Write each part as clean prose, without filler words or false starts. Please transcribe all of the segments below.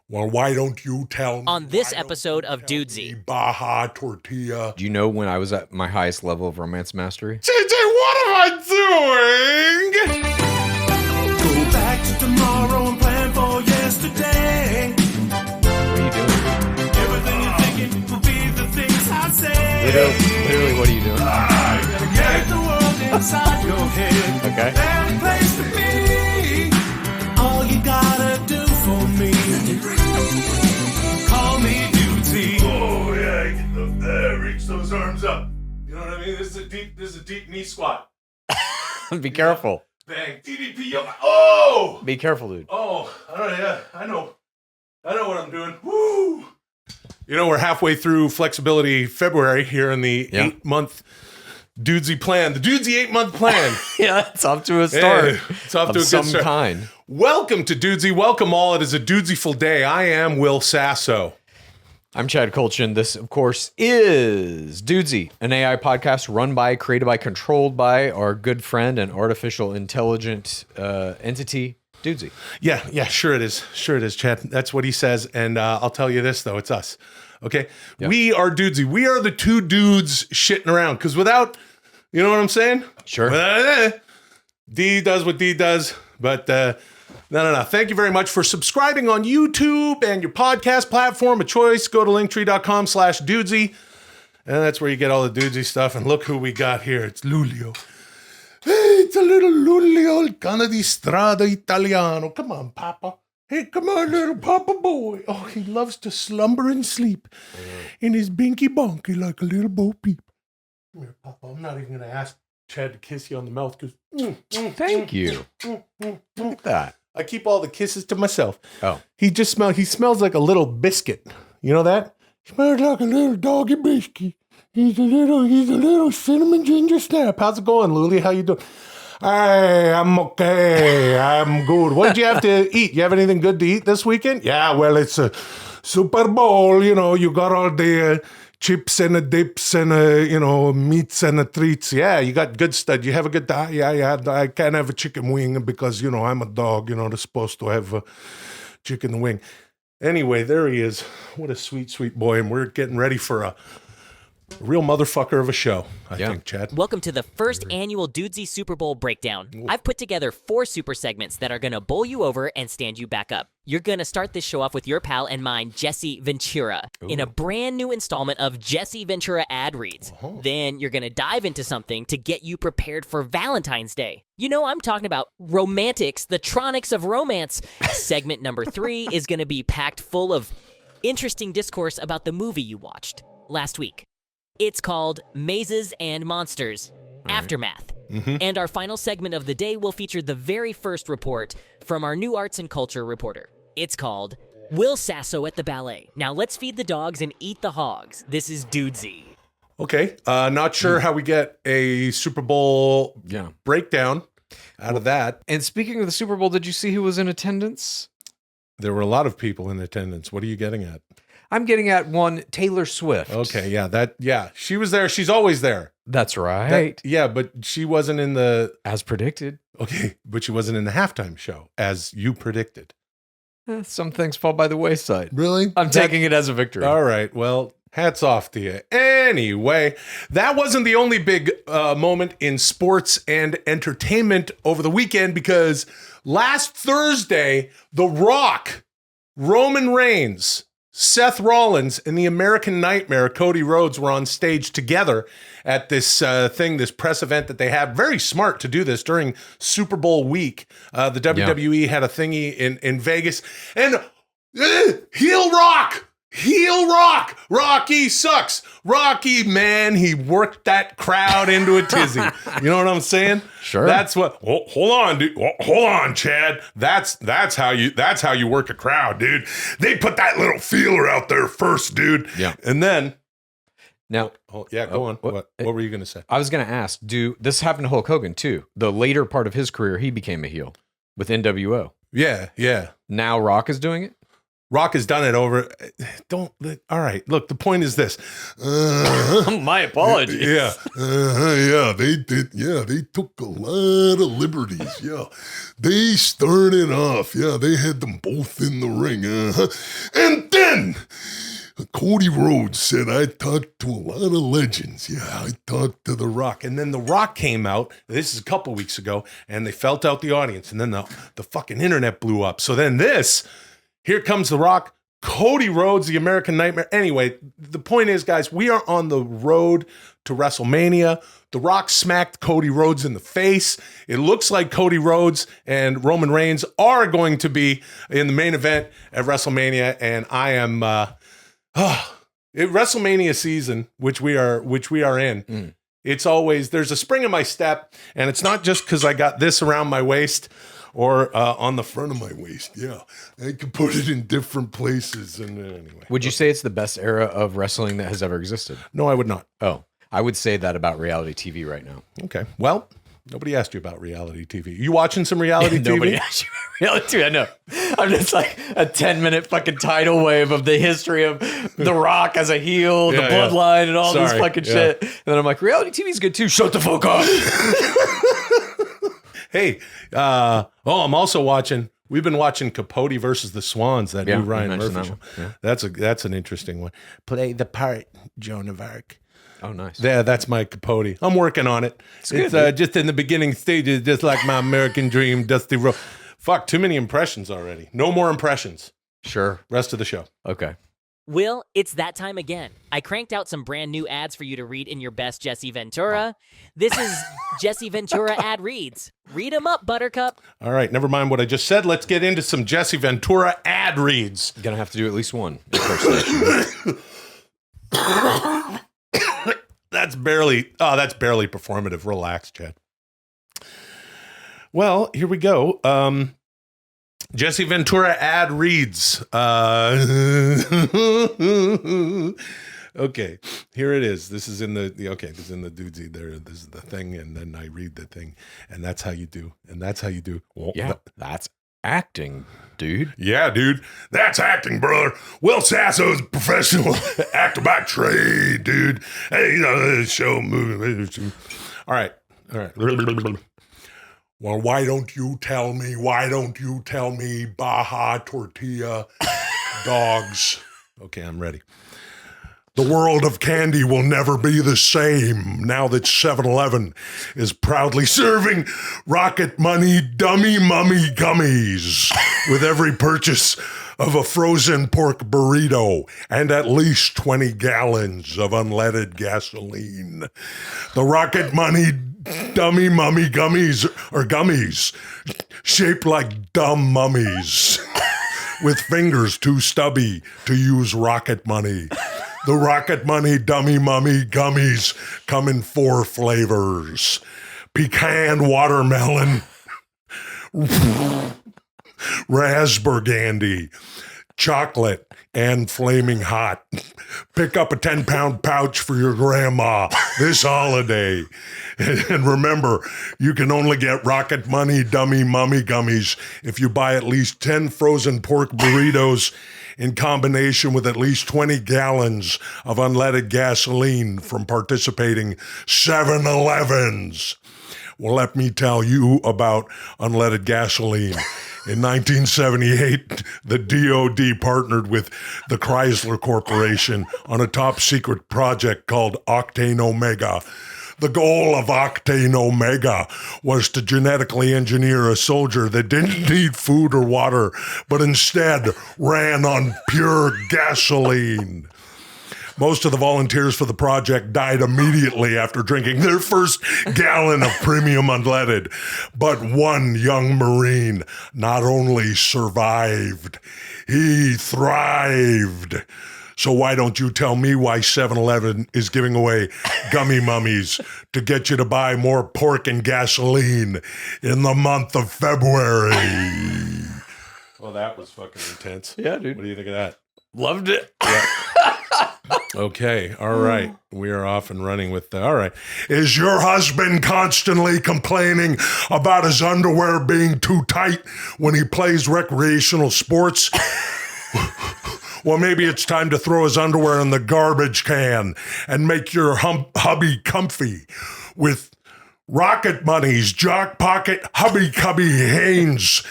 Well, why don't you tell me? On this episode of Dudesy. Baja tortilla. Do you know when I was at my highest level of romance mastery? JJ, what am I doing? Go back to tomorrow and plan for yesterday. What are you doing? Everything you're thinking will be the things I say. Literally, what are you doing? Get the world inside your head. Okay. That place to be. All you gotta do for me. Call me Dudesy. Oh yeah, reach those arms up. You know what I mean? This is a deep knee squat. Be careful. Bang, DDP. Oh, Be careful, dude. oh, yeah, I know what I'm doing. Woo! You know, we're halfway through Flexibility February here in the 8-month Dudesy plan. The Dudesy 8-month plan. Yeah, it's off to a start. Hey, it's off to a of good some start. kind. Welcome to Dudesy. Welcome all. It is a Dudesy-ful day. I am Will Sasso. I'm Chad Kultgen. This, of course, is Dudesy, an AI podcast run by, created by, controlled by our good friend and artificial intelligent entity, Dudesy. Yeah, sure it is. Sure it is, Chad. That's what he says. And I'll tell you this, though. It's us. Okay? Yeah. We are Dudesy. We are the two dudes shitting around. Because without, you know what I'm saying? Sure. D does what D does. But no. Thank you very much for subscribing on YouTube and your podcast platform of choice. Go to linktree.com/Dudesy. And that's where you get all the Dudesy stuff. And look who we got here. It's Lulio. Hey, it's a little Lulio, il cane di strada italiano. Come on, Papa. Hey, come on, little Papa boy. Oh, he loves to slumber and sleep in his binky bonky like a little Bo Peep. Come here, Papa. I'm not even going to ask Chad to kiss you on the mouth because Thank you. Look at that. I keep all the kisses to myself. Oh. He smells like a little biscuit. You know that? He smells like a little doggy biscuit. He's a little cinnamon ginger snap. How's it going, Luli? How you doing? Hey, I'm okay. I'm good. What did you have to eat? You have anything good to eat this weekend? Yeah, well, it's a Super Bowl. You know, you got all the chips and the dips and meats and the treats. Yeah, you got good stuff. You have a good diet. Yeah. I can't have a chicken wing because, I'm a dog. They're supposed to have a chicken wing. Anyway, there he is. What a sweet, sweet boy. And we're getting ready for a real motherfucker of a show, I think, Chad. Welcome to the first annual Dudesy Super Bowl Breakdown. I've put together 4 super segments that are going to bowl you over and stand you back up. You're going to start this show off with your pal and mine, Jesse Ventura, in a brand new installment of Jesse Ventura ad reads. Then you're going to dive into something to get you prepared for Valentine's Day. I'm talking about Romantix, the Tronix of romance. Segment number 3 is going to be packed full of interesting discourse about the movie you watched last week. It's called Mazes and Monsters, Aftermath. And our final segment of the day will feature the very first report from our new arts and culture reporter. It's called Will Sasso at the Ballet. Now let's feed the dogs and eat the hogs. This is Dudesy. Okay. Not sure how we get a Super Bowl breakdown out of that. And speaking of the Super Bowl, did you see who was in attendance? There were a lot of people in attendance. What are you getting at? I'm getting at one Taylor Swift. Okay, she was there. She's always there. That's right. But she wasn't in the... As predicted. Okay, but she wasn't in the halftime show, as you predicted. Some things fall by the wayside. Really? I'm taking it as a victory. All right, well, hats off to you. Anyway, that wasn't the only big moment in sports and entertainment over the weekend, because last Thursday, The Rock, Roman Reigns, Seth Rollins, and the American Nightmare, Cody Rhodes, were on stage together at this this press event that they had. Very smart to do this during Super Bowl week. The WWE had a thingy in Vegas. And heel Rock! Rocky sucks. Rocky, man, he worked that crowd into a tizzy. You know what I'm saying? Sure. That's what. Hold on, dude. Hold on, Chad. That's how you work a crowd, dude. They put that little feeler out there first, dude. Yeah. And then. Now, go on. What were you going to say? I was going to ask, this happened to Hulk Hogan too. The later part of his career, he became a heel with NWO. Yeah. Now Rock is doing it? Rock has done it over. All right. Look, the point is this. My apologies. Yeah. Yeah, they did. Yeah, they took a lot of liberties. Yeah. They started off. Yeah, they had them both in the ring. And then Cody Rhodes said, I talked to a lot of legends. Yeah, I talked to The Rock. And then The Rock came out, this is a couple weeks ago, and they felt out the audience. And then the fucking internet blew up. So then here comes The Rock, Cody Rhodes, the American Nightmare. Anyway, the point is, guys, we are on the road to WrestleMania. The Rock smacked Cody Rhodes in the face. It looks like Cody Rhodes and Roman Reigns are going to be in the main event at WrestleMania. And I am WrestleMania season, which we are in. It's always, there's a spring in my step, and it's not just because I got this around my waist or on the front of my waist. Yeah, I can put it in different places. And anyway, Would you say it's the best era of wrestling that has ever existed? No, I would not. Oh, I would say that about reality TV right now. Okay, well, nobody asked you about reality TV. You watching some reality TV? Nobody asked you about reality TV. I know. I'm just like a 10-minute fucking tidal wave of the history of The Rock as a heel, the bloodline, and all this fucking shit. And then I'm like, reality TV is good too. Shut the fuck up. Hey, I'm also watching. We've been watching Capote versus the Swans, that new Ryan Murphy show. Yeah. That's an interesting one. Play the part, Joan of Arc. Oh, nice. Yeah, that's my Capote. I'm working on it. It's just in the beginning stages, just like my American Dream, Dusty Road. Fuck, too many impressions already. No more impressions. Sure. Rest of the show. Okay. Will, it's that time again. I cranked out some brand new ads for you to read in your best Jesse Ventura. This is Jesse Ventura ad reads. Read them up, Buttercup. All right, never mind what I just said. Let's get into some Jesse Ventura ad reads. You're going to have to do at least one impersonation. That's barely performative. Relax, Chad. Well, here we go. Jesse Ventura ad reads. Okay, here it is. This is in the this is in the Dudesy there. This is the thing, and then I read the thing, and that's how you do. And that's how you do. Well, yeah, that's acting, dude. Yeah, dude. That's acting, brother. Will Sasso's professional actor by trade, dude. Hey, show movie. All right. Well, why don't you tell me, Baja Tortilla dogs? Okay, I'm ready. The world of candy will never be the same now that 7-Eleven is proudly serving Rocket Money Dummy Mummy Gummies with every purchase of a frozen pork burrito and at least 20 gallons of unleaded gasoline. The Rocket Money Dummy Mummy Gummies are gummies shaped like dumb mummies with fingers too stubby to use Rocket Money. The Rocket Money Dummy Mummy Gummies come in 4 flavors: pecan watermelon, raspberry, chocolate, and flaming hot. Pick up a 10-pound pouch for your grandma this holiday. And remember, you can only get Rocket Money Dummy Mummy Gummies if you buy at least 10 frozen pork burritos in combination with at least 20 gallons of unleaded gasoline from participating 7-Elevens. Well, let me tell you about unleaded gasoline. In 1978, the DOD partnered with the Chrysler Corporation on a top-secret project called Octane Omega. The goal of Octane Omega was to genetically engineer a soldier that didn't need food or water, but instead ran on pure gasoline. Most of the volunteers for the project died immediately after drinking their first gallon of premium unleaded. But one young Marine not only survived, he thrived. So why don't you tell me why 7-Eleven is giving away gummy mummies to get you to buy more pork and gasoline in the month of February? Well, that was fucking intense. Yeah, dude. What do you think of that? Loved it. Yeah. Okay, all right. We are off and running with the... All right. Is your husband constantly complaining about his underwear being too tight when he plays recreational sports? Well, maybe it's time to throw his underwear in the garbage can and make your hubby comfy with Rocket Money's Jock Pocket Hubby Cubby Hanes.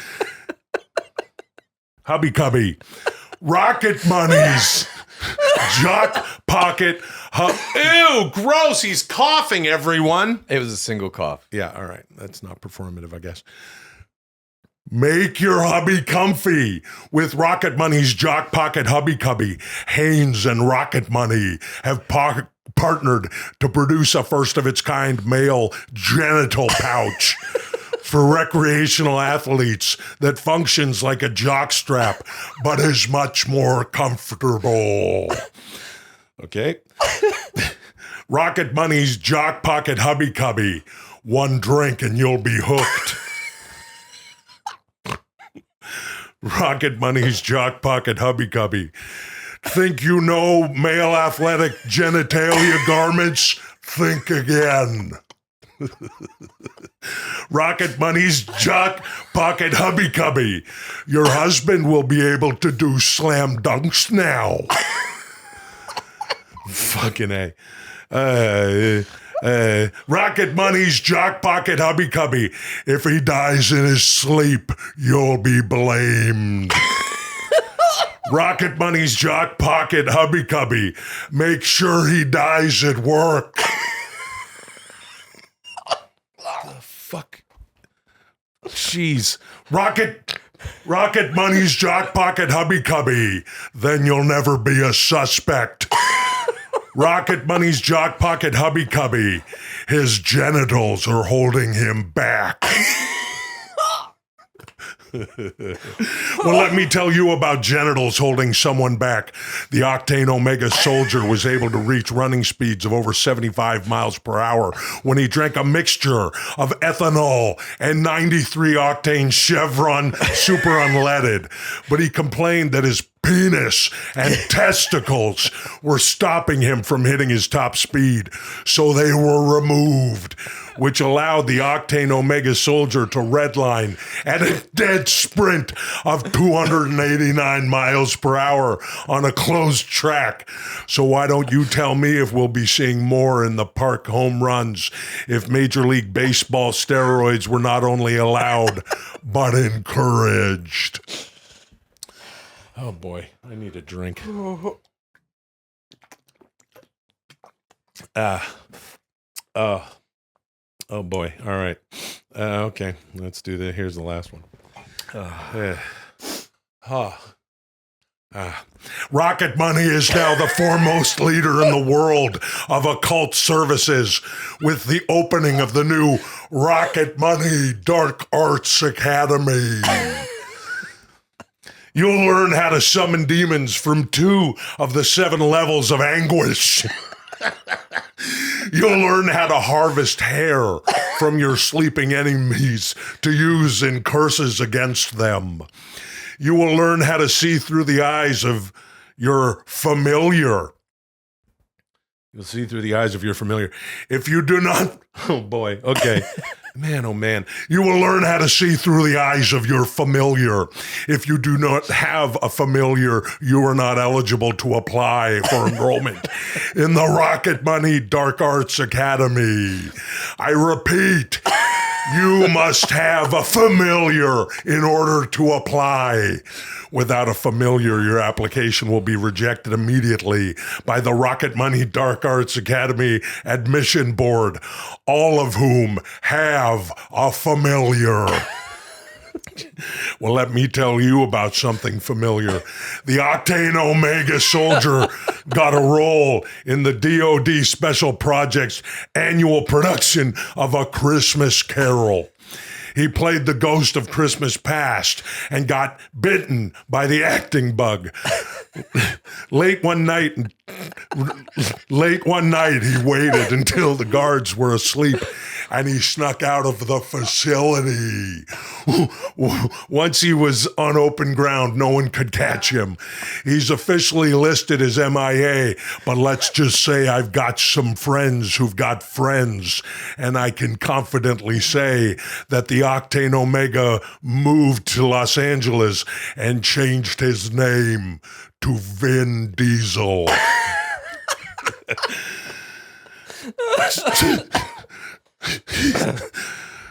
Hubby Cubby. Rocket Money's Jock Pocket Ew, gross. He's coughing, everyone. It was a single cough. Yeah, all right. That's not performative, I guess. Make your hubby comfy with Rocket Money's Jock Pocket Hubby Cubby. Hanes and Rocket Money have partnered to produce a first-of-its-kind male genital pouch for recreational athletes that functions like a jockstrap, but is much more comfortable. Okay? Rocket Money's Jock Pocket Hubby Cubby. One drink and you'll be hooked. Rocket Money's Jock Pocket Hubby Cubby. Think you know male athletic genitalia garments? Think again. Rocket Money's Jock Pocket Hubby Cubby. Your husband will be able to do slam dunks now. Fucking A. Rocket Money's Jock Pocket Hubby Cubby. If he dies in his sleep, you'll be blamed. Rocket Money's Jock Pocket Hubby Cubby. Make sure he dies at work. The fuck? Jeez. Rocket Money's Jock Pocket Hubby Cubby. Then you'll never be a suspect. Rocket Money's Jock Pocket Hubby Cubby. His genitals are holding him back. Well, let me tell you about genitals holding someone back. The Octane Omega Soldier was able to reach running speeds of over 75 miles per hour when he drank a mixture of ethanol and 93 octane Chevron super unleaded. But he complained that his penis and testicles were stopping him from hitting his top speed, so they were removed, which allowed the Octane Omega Soldier to redline at a dead sprint of 289 miles per hour on a closed track. So why don't you tell me if we'll be seeing more in the park home runs if Major League Baseball steroids were not only allowed, but encouraged? Oh boy, I need a drink. Oh boy, all right. Okay, let's do that. Here's the last one. Rocket Money is now the foremost leader in the world of occult services with the opening of the new Rocket Money Dark Arts Academy. You'll learn how to summon demons from 2 of the 7 levels of anguish. You'll learn how to harvest hair from your sleeping enemies to use in curses against them. You will learn how to see through the eyes of your familiar. You'll see through the eyes of your familiar. If you do not, oh boy, okay. Man, oh man. You will learn how to see through the eyes of your familiar. If you do not have a familiar, you are not eligible to apply for enrollment in the Rocket Money Dark Arts Academy. I repeat, you must have a familiar in order to apply. Without a familiar, your application will be rejected immediately by the Rocket Money Dark Arts Academy Admission Board, all of whom have a familiar. Well, let me tell you about something familiar. The Octane Omega Soldier got a role in the DoD Special Projects annual production of A Christmas Carol. He played the ghost of Christmas past and got bitten by the acting bug. Late one night in Late one night, he waited until the guards were asleep and he snuck out of the facility. Once he was on open ground, no one could catch him. He's officially listed as MIA, but let's just say I've got some friends who've got friends, and I can confidently say that the Octane Omega moved to Los Angeles and changed his name to Vin Diesel.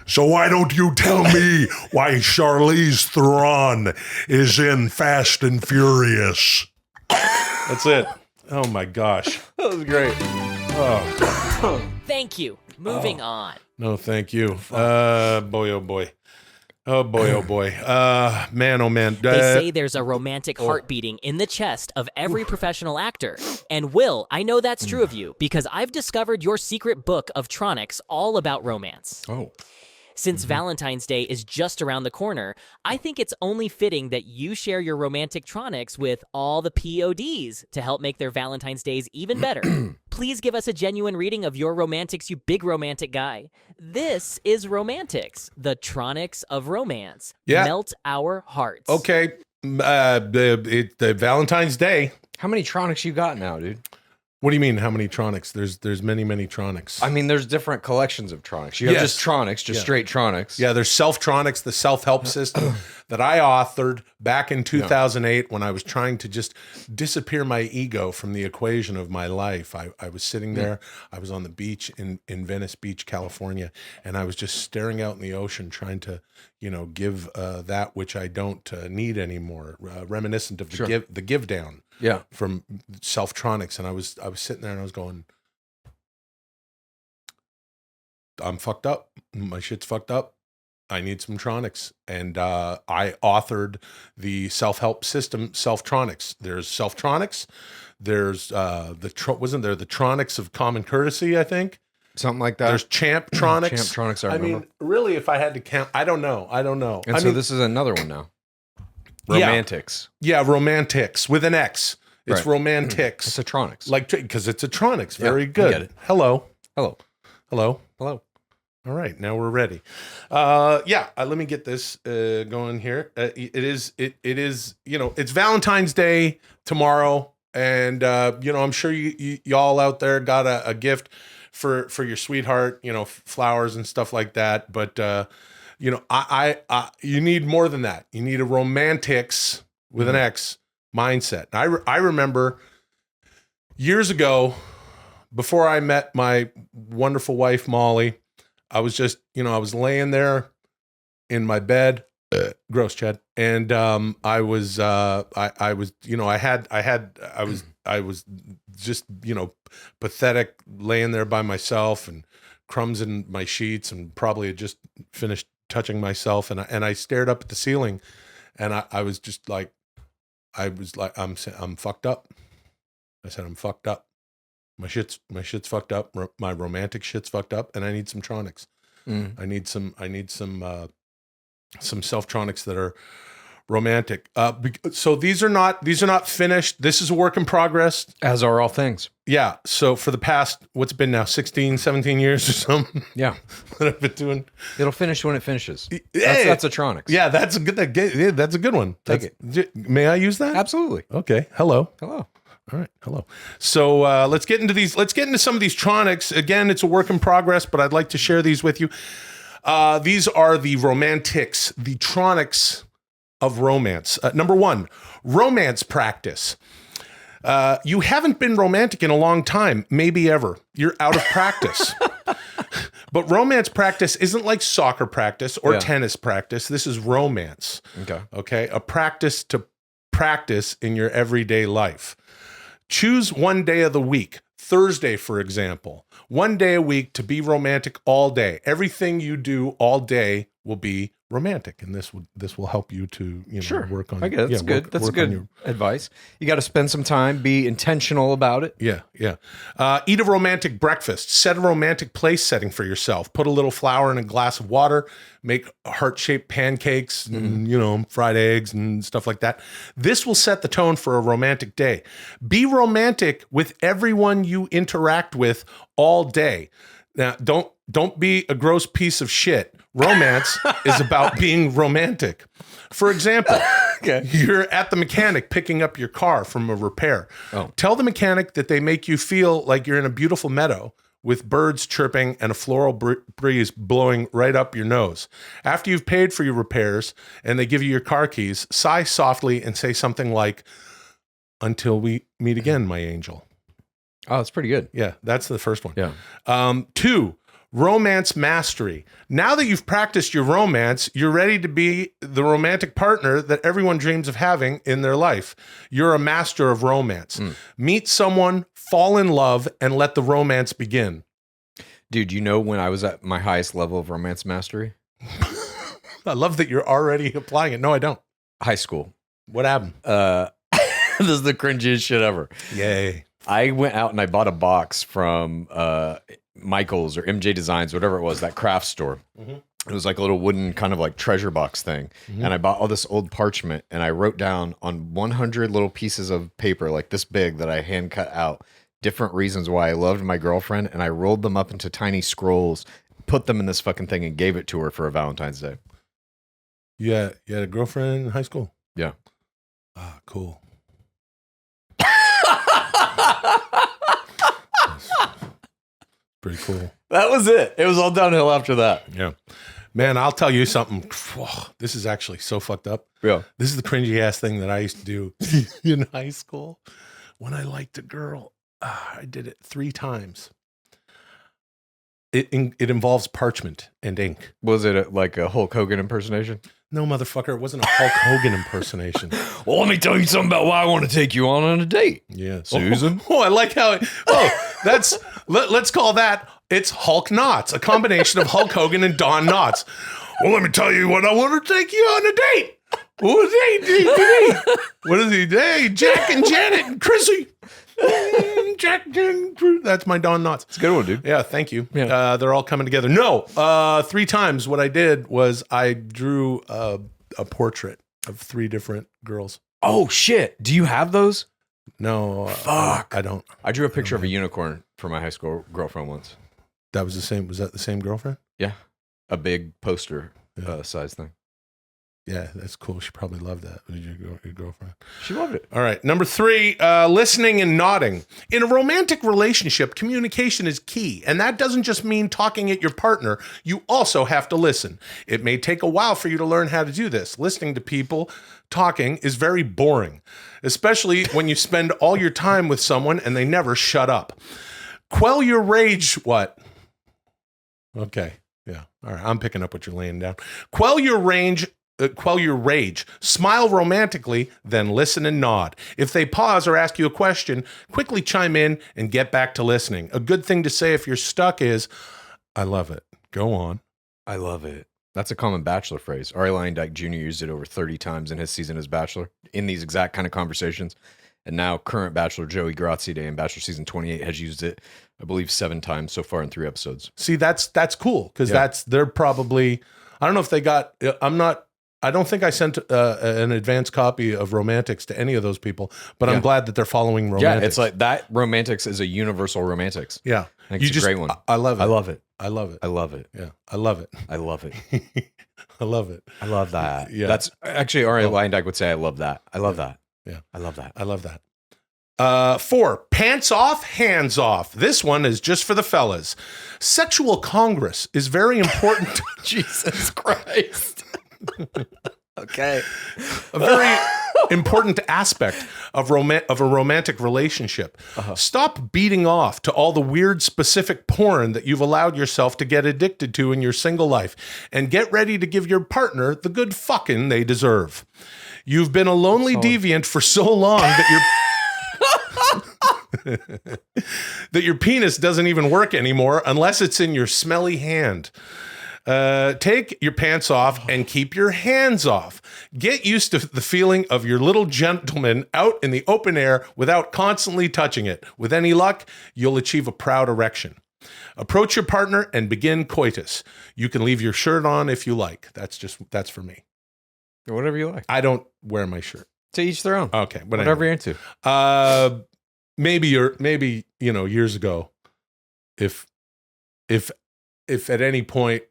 So why don't you tell me why Charlize Theron is in Fast and Furious? That's it. Oh my gosh. That was great. Thank you. Moving on. No, thank you. Boy, oh boy. Oh boy, oh boy. Man, oh man. They say there's a romantic heart beating in the chest of every professional actor. And Will, I know that's true of you because I've discovered your secret book of Tronix all about romance. Oh. Since Valentine's Day is just around the corner, I think it's only fitting that you share your romantic Tronix with all the PODs to help make their Valentine's Days even better. Please give us a genuine reading of your Romantix, you big romantic guy. This is Romantix, the Tronix of romance. Yeah. Melt our hearts. Okay. The Valentine's Day. How many Tronix you got now, dude? What do you mean, how many Tronix? There's many Tronix. I mean, there's different collections of Tronix. You have just Tronix, just straight Tronix. Yeah, there's Self-Tronix, the self-help system that I authored back in 2008 when I was trying to just disappear my ego from the equation of my life. I was sitting there, I was on the beach in Venice Beach, California, and I was just staring out in the ocean trying to, give that which I don't need anymore, reminiscent of the give down. Yeah. From Self-Tronix. And I was sitting there and I was going, I'm fucked up. My shit's fucked up. I need some Tronix. And I authored the self-help system, Self-Tronix. There's Self-Tronix. There's wasn't there the Tronix of common courtesy, I think? Something like that. There's Champ Tronix. Champ Tronix, I remember. mean, really, if I had to count, I don't know. And so this is another one now. Romantix. Yeah, Romantix with an X. It's Right. Romantix. It's a Tronix. Because it's a Tronix. Very good. get it. Hello. Hello. Hello. Hello. All right, now we're ready. Let me get this going here. It is. It's Valentine's Day tomorrow, and I'm sure y'all out there got a gift for your sweetheart. Flowers and stuff like that. But you need more than that. You need a Romantix with an X mindset. I remember years ago, before I met my wonderful wife Molly, I was just, I was laying there in my bed, gross, Chad, and I was just, pathetic, laying there by myself and crumbs in my sheets, and probably had just finished touching myself, and I stared up at the ceiling, and I was just like, I'm fucked up. I said, I'm fucked up. My shit's fucked up. My romantic shit's fucked up, and I need some Tronix. I need some Self-Tronix that are romantic. So these are not finished. This is a work in progress. As are all things. Yeah. So for the past, what's it been now, 16, 17 years or something? Yeah. That I've been doing. It'll finish when it finishes. Hey! That's a Tronix. Yeah, that's a good one. Take it. May I use that? Absolutely. Okay. Hello. Hello. All right. Hello. So let's get into these. Let's get into some of these Tronix. Again, it's a work in progress, but I'd like to share these with you. These are the Romantix, the Tronix of romance. Number one, romance practice. You haven't been romantic in a long time, maybe ever. You're out of practice. But romance practice isn't like soccer practice or tennis practice. This is romance. Okay. A practice to practice in your everyday life. Choose one day of the week, Thursday, for example, one day a week to be romantic all day. Everything you do all day will be romantic, and this will help you to work on. I guess that's good. That's good advice. You got to spend some time, be intentional about it. Yeah. Eat a romantic breakfast. Set a romantic place setting for yourself. Put a little flour in a glass of water. Make heart-shaped pancakes and fried eggs and stuff like that. This will set the tone for a romantic day. Be romantic with everyone you interact with all day. Now, don't be a gross piece of shit. Romance is about being romantic. For example, you're at the mechanic picking up your car from a repair. Oh. Tell the mechanic that they make you feel like you're in a beautiful meadow with birds chirping and a floral breeze blowing right up your nose. After you've paid for your repairs and they give you your car keys, sigh softly and say something like, "Until we meet again, my angel." Oh, that's pretty good. Yeah, that's the first one. Yeah. 2, romance mastery. Now that you've practiced your romance, you're ready to be the romantic partner that everyone dreams of having in their life. You're a master of romance. Meet someone, fall in love, and let the romance begin. Dude, when I was at my highest level of romance mastery? I love that you're already applying it. No, I don't. High school. What happened? This is the cringiest shit ever. Yay. I went out and I bought a box from Michael's or MJ Designs, whatever it was, that craft store. Mm-hmm. It was like a little wooden kind of like treasure box thing. Mm-hmm. And I bought all this old parchment and I wrote down on 100 little pieces of paper like this big that I hand cut out different reasons why I loved my girlfriend. And I rolled them up into tiny scrolls, put them in this fucking thing and gave it to her for a Valentine's Day. Yeah, you had a girlfriend in high school? Yeah. Ah, cool. Pretty cool. That was it. It was all downhill after that. Yeah. Man, I'll tell you something. This is actually so fucked up. Yeah. This is the cringy ass thing that I used to do in high school. When I liked a girl, I did it 3 times. It involves parchment and ink. Was it like a Hulk Hogan impersonation? No, motherfucker. It wasn't a Hulk Hogan impersonation. Well, let me tell you something about why I want to take you on a date. Yeah. Susan. Oh, I like how that's, let's call that, it's Hulk Knots, a combination of Hulk Hogan and Don Knotts. Well, let me tell you what I want to take you on a date. What is he? What is he? Hey, Jack and Janet and Chrissy. Jack and that's my Don Knotts. It's a good one, dude. Yeah, thank you. Yeah. They're all coming together. No, 3 times what I did was I drew a portrait of 3 different girls. Oh, shit. Do you have those? No. Fuck. I don't. I drew a picture of a unicorn for my high school girlfriend once. That was the same. Was that the same girlfriend? Yeah. A big poster size thing. Yeah, that's cool. She probably loved that. Your girlfriend. She loved it. All right. Number 3, listening and nodding. In a romantic relationship, communication is key. And that doesn't just mean talking at your partner. You also have to listen. It may take a while for you to learn how to do this. Listening to people talking is very boring, especially when you spend all your time with someone and they never shut up. Quell your rage. What? Okay. Yeah. All right. I'm picking up what you're laying down. Quell your rage. Smile romantically, then listen and nod. If they pause or ask you a question, quickly chime in and get back to listening. A good thing to say if you're stuck is, "I love it." Go on. I love it. That's a common Bachelor phrase. Ari Lyndike Jr. used it over 30 times in his season as Bachelor in these exact kind of conversations. And now current Bachelor Joey Graziadei in Bachelor Season 28 has used it, I believe, 7 times so far in 3 episodes. See, that's cool because they're probably, I don't know if they got, I don't think I sent an advanced copy of Romantix to any of those people, but I'm glad that they're following Romantix. Yeah, it's like that Romantix is a universal Romantix. Yeah. I think it's a great one. I love it. I love it. I love it. I love it. Yeah. I love it. I love it. I love it. I love that. Yeah. That's actually Ari Lyndike would say, I love that. I love that. Yeah. I love that. I love that. 4, pants off, hands off. This one is just for the fellas. Sexual congress is very important. Jesus Christ. Okay. A very important aspect of a romantic relationship. Stop beating off to all the weird specific porn that you've allowed yourself to get addicted to in your single life and get ready to give your partner the good fucking they deserve. You've been a lonely deviant for so long that that your penis doesn't even work anymore unless it's in your smelly hand. Take your pants off and keep your hands off. Get used to the feeling of your little gentleman out in the open air without constantly touching it. With any luck, you'll achieve a proud erection. Approach your partner and begin coitus. You can leave your shirt on if you like. That's for me. Whatever you like. I don't wear my shirt. To each their own. Okay, but whatever anyway. you're into. Maybe years ago, if at any point,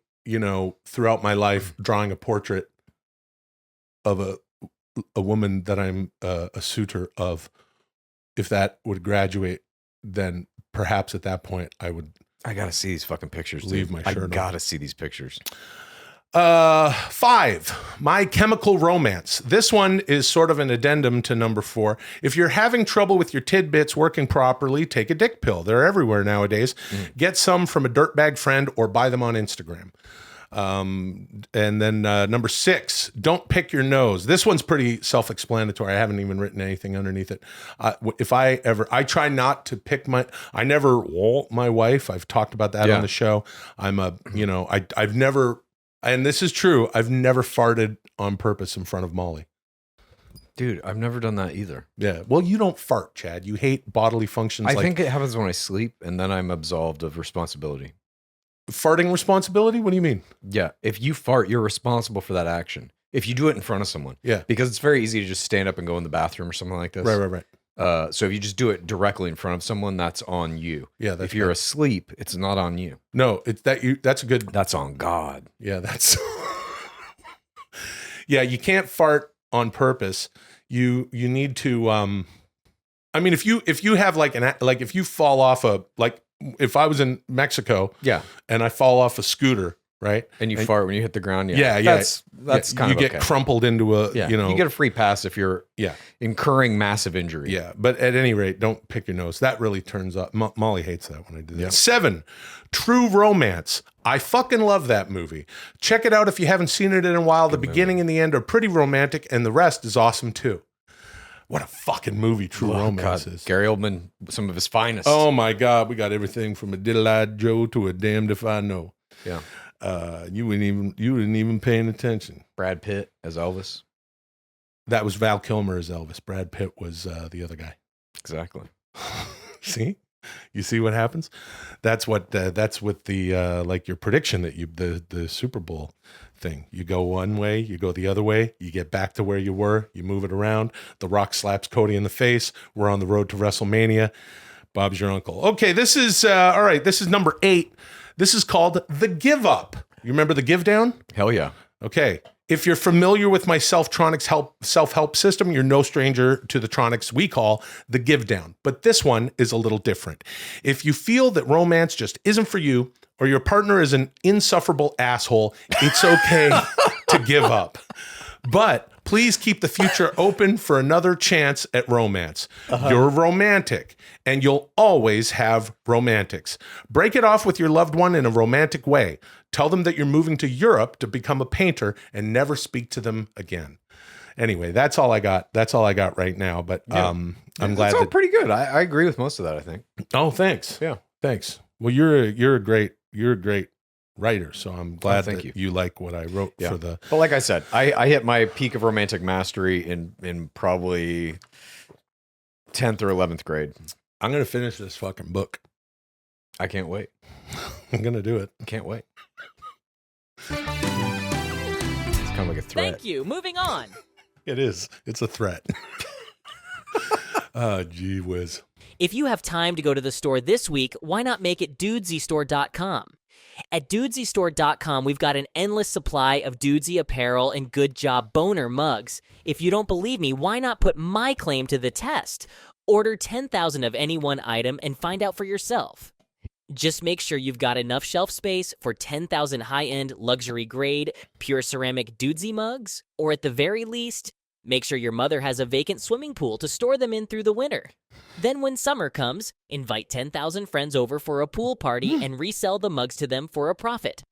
throughout my life, drawing a portrait of a woman that I'm a suitor of, if that would graduate, then perhaps at that point I would. I gotta see these fucking pictures. Leave dude. my shirt on. I gotta see these pictures. 5, My Chemical Romance. This one is sort of an addendum to number 4. If you're having trouble with your tidbits working properly, take a dick pill. They're everywhere nowadays. Get some from a dirtbag friend or buy them on Instagram. And then number 6, don't pick your nose. This one's pretty self-explanatory. I haven't even written anything underneath it. I try not to pick I never wall my wife. I've talked about that on the show. I've never, and this is true, I've never farted on purpose in front of Molly. Dude, I've never done that either. Yeah. Well, you don't fart, Chad. You hate bodily functions. I think it happens when I sleep, and then I'm absolved of responsibility. Farting responsibility? What do you mean? Yeah. If you fart, you're responsible for that action. If you do it in front of someone. Yeah. Because it's very easy to just stand up and go in the bathroom or something like this. Right. So if you just do it directly in front of someone, that's on you. Yeah. If you're asleep, it's not on you. No, that's a good. That's on God. Yeah, that's. Yeah, you can't fart on purpose. You need to. I mean, if you have if you fall off if I was in Mexico, and I fall off a scooter, right, and you fart when you hit the ground, that's kind of you get crumpled into a you get a free pass if you're incurring massive injury. Yeah, but at any rate, don't pick your nose. That really turns up. Molly hates that when I do that. 7, True Romance. I fucking love that movie. Check it out if you haven't seen it in a while. The beginning and the end are pretty romantic, and the rest is awesome too. What a fucking movie True Romance is. Gary Oldman, some of his finest. Oh my God, we got everything from a diddle-eyed Joe to a damned if I know. Yeah. You weren't even paying attention. Brad Pitt as Elvis. That was Val Kilmer as Elvis. Brad Pitt was the other guy. Exactly. See? You see what happens? That's with the your prediction that the Super Bowl thing. You go one way, you go the other way, you get back to where you were, you move it around. The Rock slaps Cody in the face. We're on the road to WrestleMania. Bob's your uncle. Okay, this is all right. This is number 8. This is called The Give Up. You remember The Give Down? Hell yeah. Okay. If you're familiar with my Tronix self-help system, you're no stranger to the Tronix we call the Give Down. But this one is a little different. If you feel that romance just isn't for you, or your partner is an insufferable asshole, it's okay to give up. But please keep the future open for another chance at romance. You're romantic, and you'll always have romantics. Break it off with your loved one in a romantic way. Tell them that you're moving to Europe to become a painter and never speak to them again. Anyway, that's all I got. That's all I got right now. But I'm glad that's all pretty good. I agree with most of that, I think. Oh, thanks. Yeah. Thanks. Well, you're a great writer, so I'm glad thank that you like what I wrote for the. But like I said, I hit my peak of romantic mastery in probably 10th or 11th grade. I'm gonna finish this fucking book. I can't wait. I'm gonna do it. Can't wait. It's kind of like a threat. Thank you. Moving on. It is. It's a threat. Oh, gee whiz. If you have time to go to the store this week, why not make it dudesystore.com? At dudesystore.com, we've got an endless supply of Dudesy apparel and Good Job boner mugs. If you don't believe me, why not put my claim to the test? Order 10,000 of any one item and find out for yourself. Just make sure you've got enough shelf space for 10,000 high-end, luxury-grade, pure ceramic Dudesy mugs, or at the very least, make sure your mother has a vacant swimming pool to store them in through the winter. Then when summer comes, invite 10,000 friends over for a pool party and resell the mugs to them for a profit.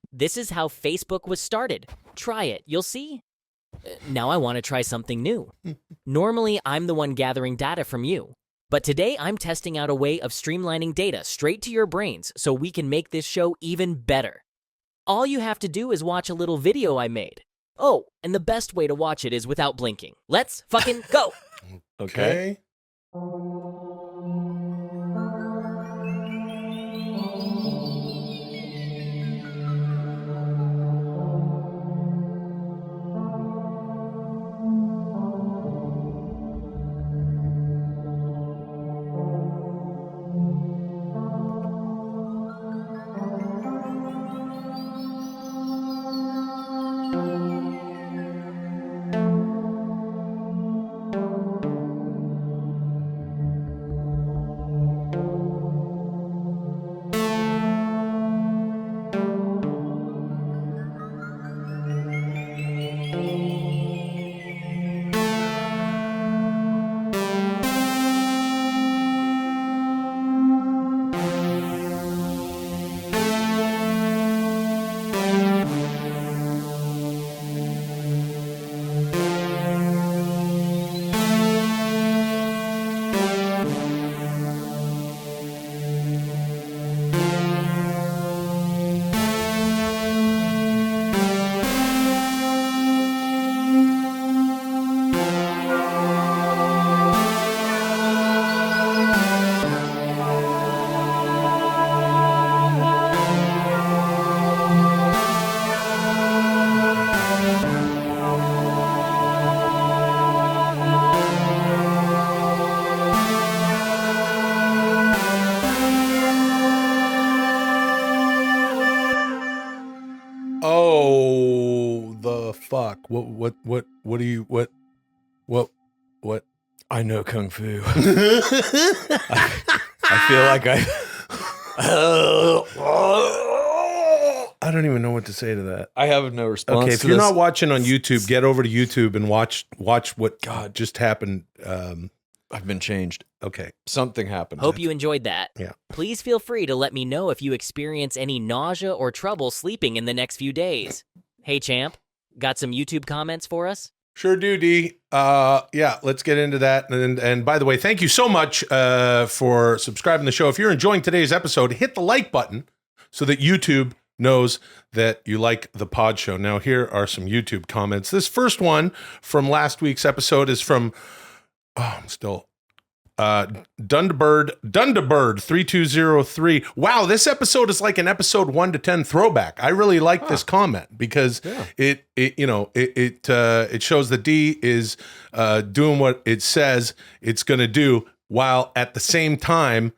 This is how Facebook was started. Try it, you'll see. Now I want to try something new. Normally, I'm the one gathering data from you. But today, I'm testing out a way of streamlining data straight to your brains so we can make this show even better. All you have to do is watch a little video I made. Oh, and the best way to watch it is without blinking. Let's fucking go. Okay. Oh, the fuck. What do you, what? I know Kung Fu. I feel like I don't even know what to say to that. I have no response. Okay, if to you're this. not watching on YouTube, get over to YouTube and watch what just happened. I've been changed. Okay. Something happened. Hope you enjoyed that. Yeah. Please feel free to let me know if you experience any nausea or trouble sleeping in the next few days. Hey, champ, got some YouTube comments for us? Sure do, D. Yeah, let's get into that. And by the way, thank you so much for subscribing to the show. If you're enjoying today's episode, hit the like button so that YouTube knows that you like the pod show. Now, here are some YouTube comments. This first one from last week's episode is from, Dundabird 3203. Wow, this episode is like an episode 1 to 10 throwback. I really like this comment because it shows that D is doing what it says it's going to do, while at the same time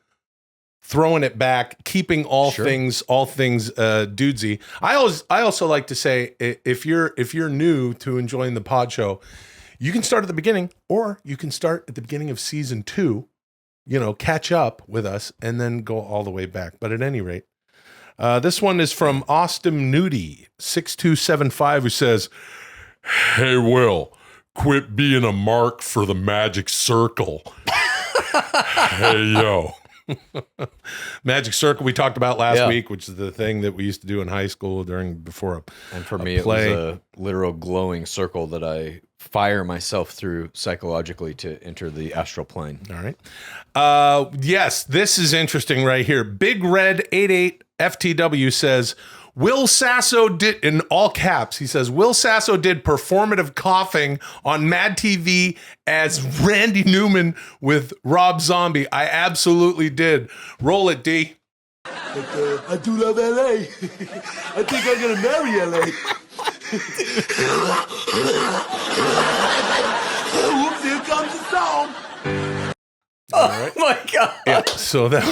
throwing it back, keeping all things dudesy. I also like to say, if you're new to enjoying the pod show, you can start at the beginning, or you can start at the beginning of season 2, catch up with us and then go all the way back. But at any rate, this one is from Austin Nudie 6275, who says, "Hey, Will, quit being a mark for the magic circle." Hey, yo. Magic circle we talked about last week, which is the thing that we used to do in high school before a And for me, play. it was a literal glowing circle that I fire myself through psychologically to enter the astral plane. All right. Yes, this is interesting right here. Big Red 88 FTW says, Will Sasso did, in all caps, he says, Will Sasso did performative coughing on Mad TV as Randy Newman with Rob Zombie. I absolutely did. Roll it, D. I do love LA. I think I'm gonna marry LA. Oops, here comes the song. Oh my God. Yeah, so that...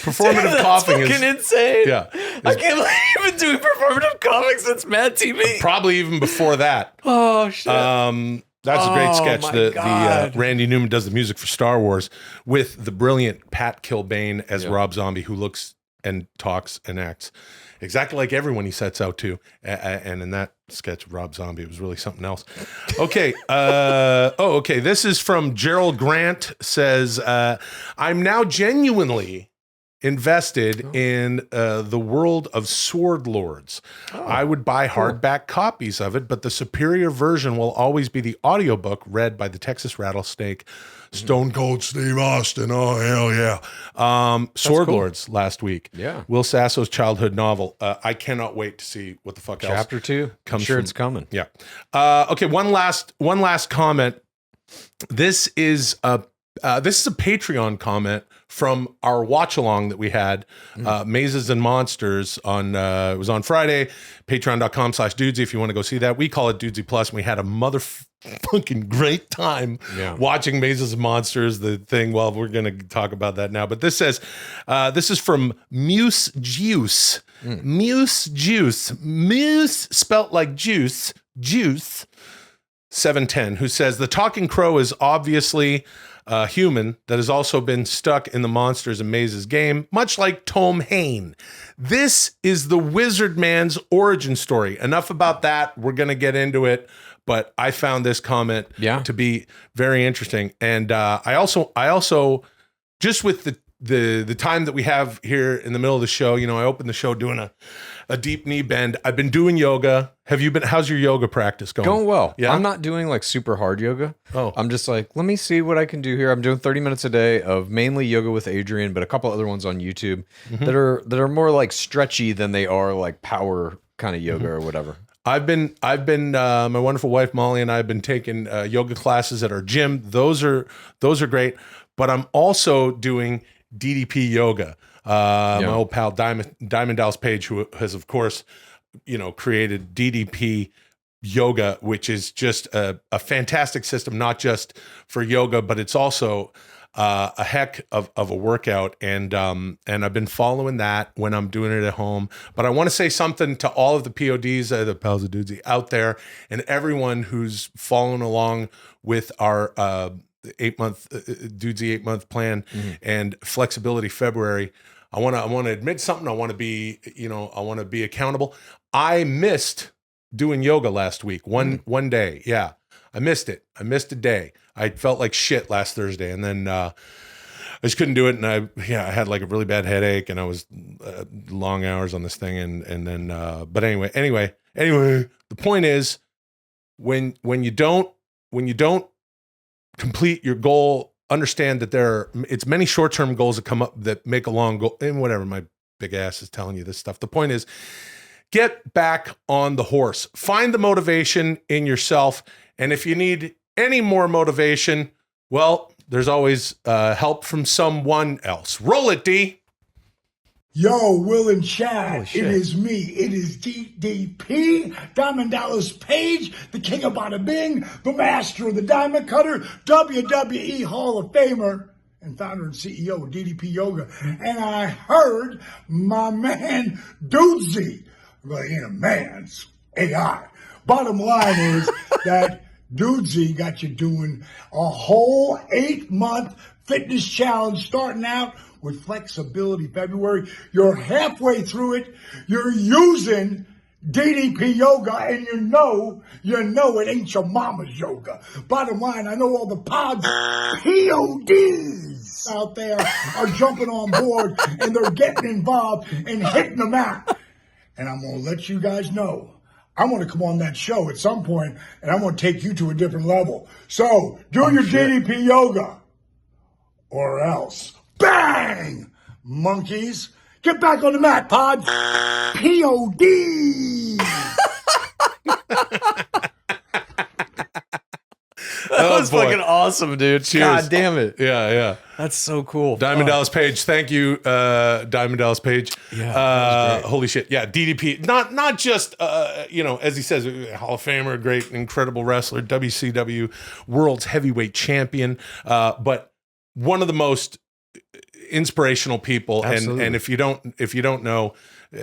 Performative coughing is insane. Yeah. I can't believe you've been doing performative coughing since Mad TV. Probably even before that. Oh, shit. That's a great sketch. my The God. Randy Newman does the music for Star Wars with the brilliant Pat Kilbane as Rob Zombie, who looks and talks and acts exactly like everyone he sets out to. And in that sketch of Rob Zombie, it was really something else. Okay. Okay. This is from Gerald Grant, says, I'm now genuinely invested in the world of Sword Lords. I would buy hardback copies of it, but the superior version will always be the audiobook read by the Texas Rattlesnake, Stone Cold Steve Austin. Oh, hell yeah. Sword Lords last week. Yeah. Will Sasso's childhood novel. I cannot wait to see what the fuck else. Chapter 2. I'm sure it's coming. Yeah. Okay. One last comment. This is a Patreon comment from our watch along that we had, Mazes and Monsters on, it was on Friday, patreon.com/Dudesy if you want to go see that. We call it Dudesy Plus, and we had a motherfucking great time watching Mazes and Monsters, the thing. Well, we're going to talk about that now, but this says, this is from Muse Juice, spelt like juice, 710, who says, the talking crow is obviously a human that has also been stuck in the Monsters and Mazes game, much like Tom Hain. This is the Wizard Man's origin story. Enough about that. We're going to get into it, but I found this comment to be very interesting. And I also, just with the time that we have here in the middle of the show, you know, I opened the show doing a deep knee bend. I've been doing yoga. How's your yoga practice going? Going well. Yeah. I'm not doing like super hard yoga. Oh. I'm just like, let me see what I can do here. I'm doing 30 minutes a day of mainly yoga with Adrian, but a couple other ones on YouTube that are more like stretchy than they are like power kind of yoga or whatever. I've been my wonderful wife Molly and I have been taking yoga classes at our gym. Those are great, but I'm also doing DDP yoga. My old pal Diamond Dallas Page, who has of course, you know, created DDP yoga, which is just a fantastic system, not just for yoga, but it's also a heck of a workout. And I've been following that when I'm doing it at home. But I want to say something to all of the PODs, the pals of Dudesy out there, and everyone who's following along with our 8-month Dudesy 8-month plan and flexibility February. I want to admit something. I want to be accountable. I missed doing yoga last week. One day. Yeah. I missed it. I missed a day. I felt like shit last Thursday, and then I just couldn't do it. And I had like a really bad headache, and I was long hours on this thing. And then, but anyway, the point is when you don't complete your goal, understand that it's many short-term goals that come up that make a long goal, and whatever, my big ass is telling you this stuff. The point is, get back on the horse. Find the motivation in yourself. And if you need any more motivation, well, there's always help from someone else. Roll it, D. Yo, Will and Chad, it is me. It is DDP, Diamond Dallas Page, the king of bada bing, the master of the diamond cutter, WWE Hall of Famer, and founder and CEO of DDP Yoga. And I heard my man Dudesy, well, he ain't a man, it's AI. Bottom line is that Dudesy got you doing a whole 8-month fitness challenge starting out with Flexibility February. You're halfway through it. You're using DDP yoga, and you know it ain't your mama's yoga. Bottom line, I know all the PODs out there are jumping on board, and they're getting involved and hitting them out. And I'm going to let you guys know, I'm going to come on that show at some point, and I'm going to take you to a different level. So, do your DDP yoga, or else. Bang! Monkeys, get back on the mat, pod. P.O.D. That was fucking awesome, dude. Cheers. God damn it. Yeah. That's so cool. Diamond Dallas Page. Thank you, Diamond Dallas Page. Yeah. Holy shit. Yeah, DDP. Not just, as he says, Hall of Famer, great, incredible wrestler, WCW World's Heavyweight Champion, but one of the most inspirational people. Absolutely. And if you don't know,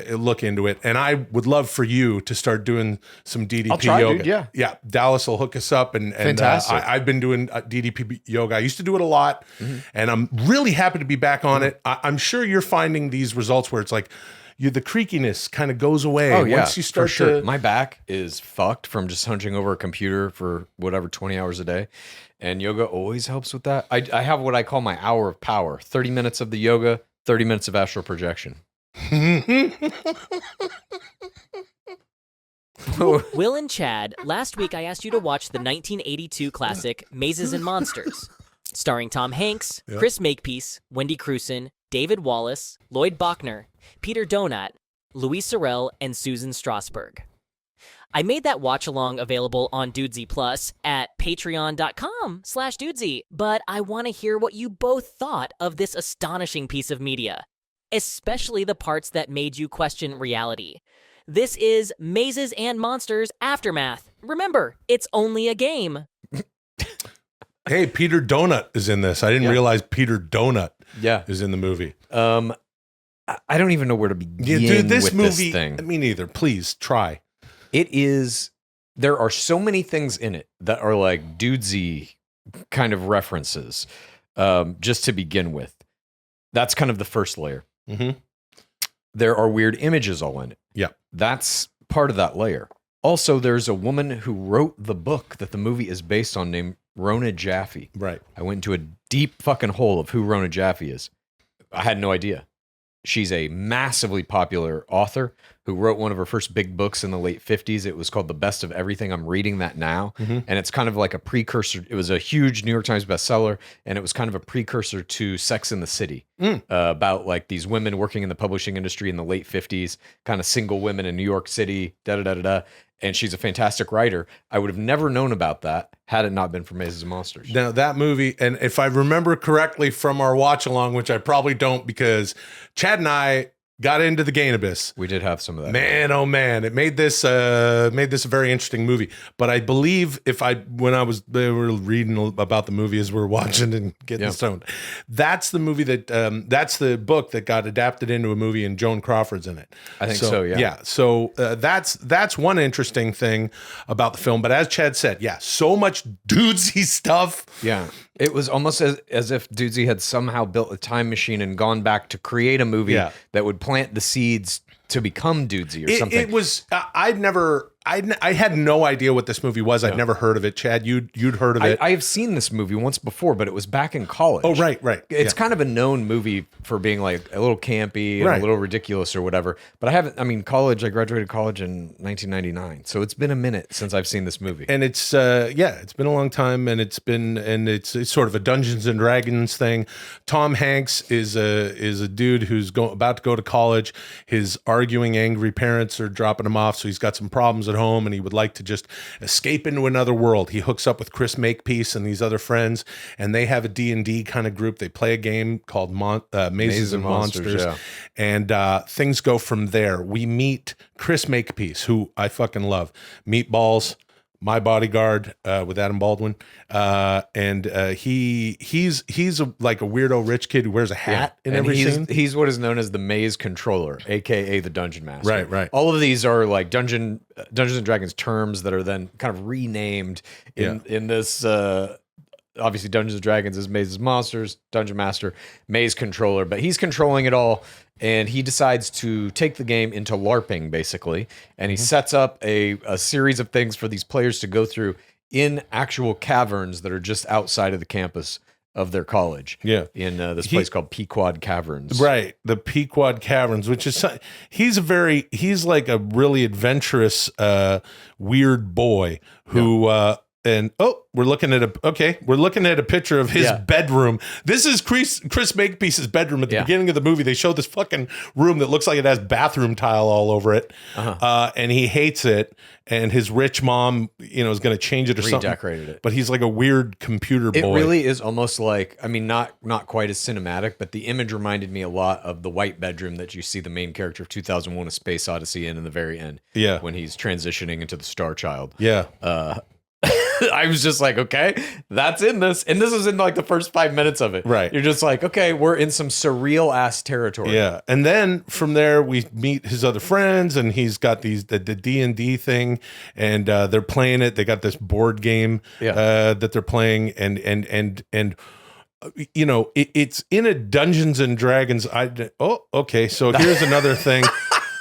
look into it. And I would love for you to start doing some DDP I'll try, yoga. dude, yeah. Dallas will hook us up, and Fantastic. I've been doing DDP yoga. I used to do it a lot, and I'm really happy to be back on it. I'm sure you're finding these results where it's like the creakiness kind of goes away. Oh yeah, once you start for sure. to. My back is fucked from just hunching over a computer for whatever 20 hours a day, and yoga always helps with that. I have what I call my hour of power. 30 minutes of the yoga, 30 minutes of astral projection. Will and Chad, last week I asked you to watch the 1982 classic Mazes and Monsters, starring Tom Hanks, Chris Makepeace, Wendy Crewson, David Wallace, Lloyd Bachner, Peter Donat, Louis Sorel, and Susan Strasberg. I made that watch-along available on Dudesy Plus at patreon.com/Dudesy, but I want to hear what you both thought of this astonishing piece of media, especially the parts that made you question reality. This is Mazes and Monsters Aftermath. Remember, it's only a game. Hey, Peter Donut is in this. I didn't realize Peter Donut is in the movie. I don't even know where to begin dude, this with movie, this thing. Me neither. Please try. It is, there are so many things in it that are like Dudesy kind of references, just to begin with. That's kind of the first layer. Mm-hmm. There are weird images all in it. Yeah. That's part of that layer. Also, there's a woman who wrote the book that the movie is based on named Rona Jaffe. Right. I went into a deep fucking hole of who Rona Jaffe is. I had no idea. She's a massively popular author who wrote one of her first big books in the late 50s. It was called The Best of Everything. I'm reading that now. Mm-hmm. And it's kind of like a precursor. It was a huge New York Times bestseller, and it was kind of a precursor to Sex and the City, about like these women working in the publishing industry in the late 50s, kind of single women in New York City, da-da-da-da-da. And she's a fantastic writer. I would have never known about that had it not been for Mazes and Monsters. Now, that movie, and if I remember correctly from our watch-along, which I probably don't because Chad and I got into the Gainabus. We did have some of that. Man, oh man, it made this a very interesting movie. But I believe they were reading about the movie as we were watching and getting stoned. That's the movie that's the book that got adapted into a movie and Joan Crawford's in it. I think so. Yeah. Yeah. So that's one interesting thing about the film. But as Chad said, so much dudesy stuff. Yeah. It was almost as if Dudesy had somehow built a time machine and gone back to create a movie that would plant the seeds to become Dudesy or something. It was, I had no idea what this movie was. I'd never heard of it. Chad, you'd heard of it. I have seen this movie once before, but it was back in college. Oh, right. It's kind of a known movie for being like a little campy and a little ridiculous or whatever. But I graduated college in 1999. So it's been a minute since I've seen this movie. And it's been a long time, and it's sort of a Dungeons and Dragons thing. Tom Hanks is a dude who's about to go to college. His arguing, angry parents are dropping him off, so he's got some problems at home, and he would like to just escape into another world. He hooks up with Chris Makepeace and these other friends, and they have a D&D kind of group. They play a game called Mazes and Monsters, and things go from there. We meet Chris Makepeace, who I fucking love. Meatballs, My Bodyguard with Adam Baldwin, and he's like a weirdo rich kid who wears a hat in every scene. He's what is known as the maze controller, aka the dungeon master. Right. All of these are like Dungeons and Dragons terms that are then kind of renamed in this. Obviously, Dungeons and Dragons is Mazes Monsters, Dungeon Master, Maze Controller, but he's controlling it all. And he decides to take the game into LARPing, basically. And he sets up a series of things for these players to go through in actual caverns that are just outside of the campus of their college. Yeah. In this place called Pequod Caverns. Right. The Pequod Caverns, which is, he's like a really adventurous, weird boy who, and we're looking at a picture of his bedroom. This is Chris Makepeace's bedroom at the beginning of the movie. They show this fucking room that looks like it has bathroom tile all over it, and he hates it. And his rich mom, is going to change it or something. Redecorated it, but he's like a weird computer boy. It really is almost like, not quite as cinematic, but the image reminded me a lot of the white bedroom that you see the main character of 2001: A Space Odyssey in the very end. Yeah, when he's transitioning into the Star Child. Yeah. I was just like, okay, that's in this. And this is in like the first 5 minutes of it. Right. You're just like, okay, we're in some surreal ass territory. Yeah. And then from there, we meet his other friends, and he's got the D&D thing, and they're playing it. They got this board game that they're playing, and it's in a Dungeons and Dragons. Okay. So here's another thing.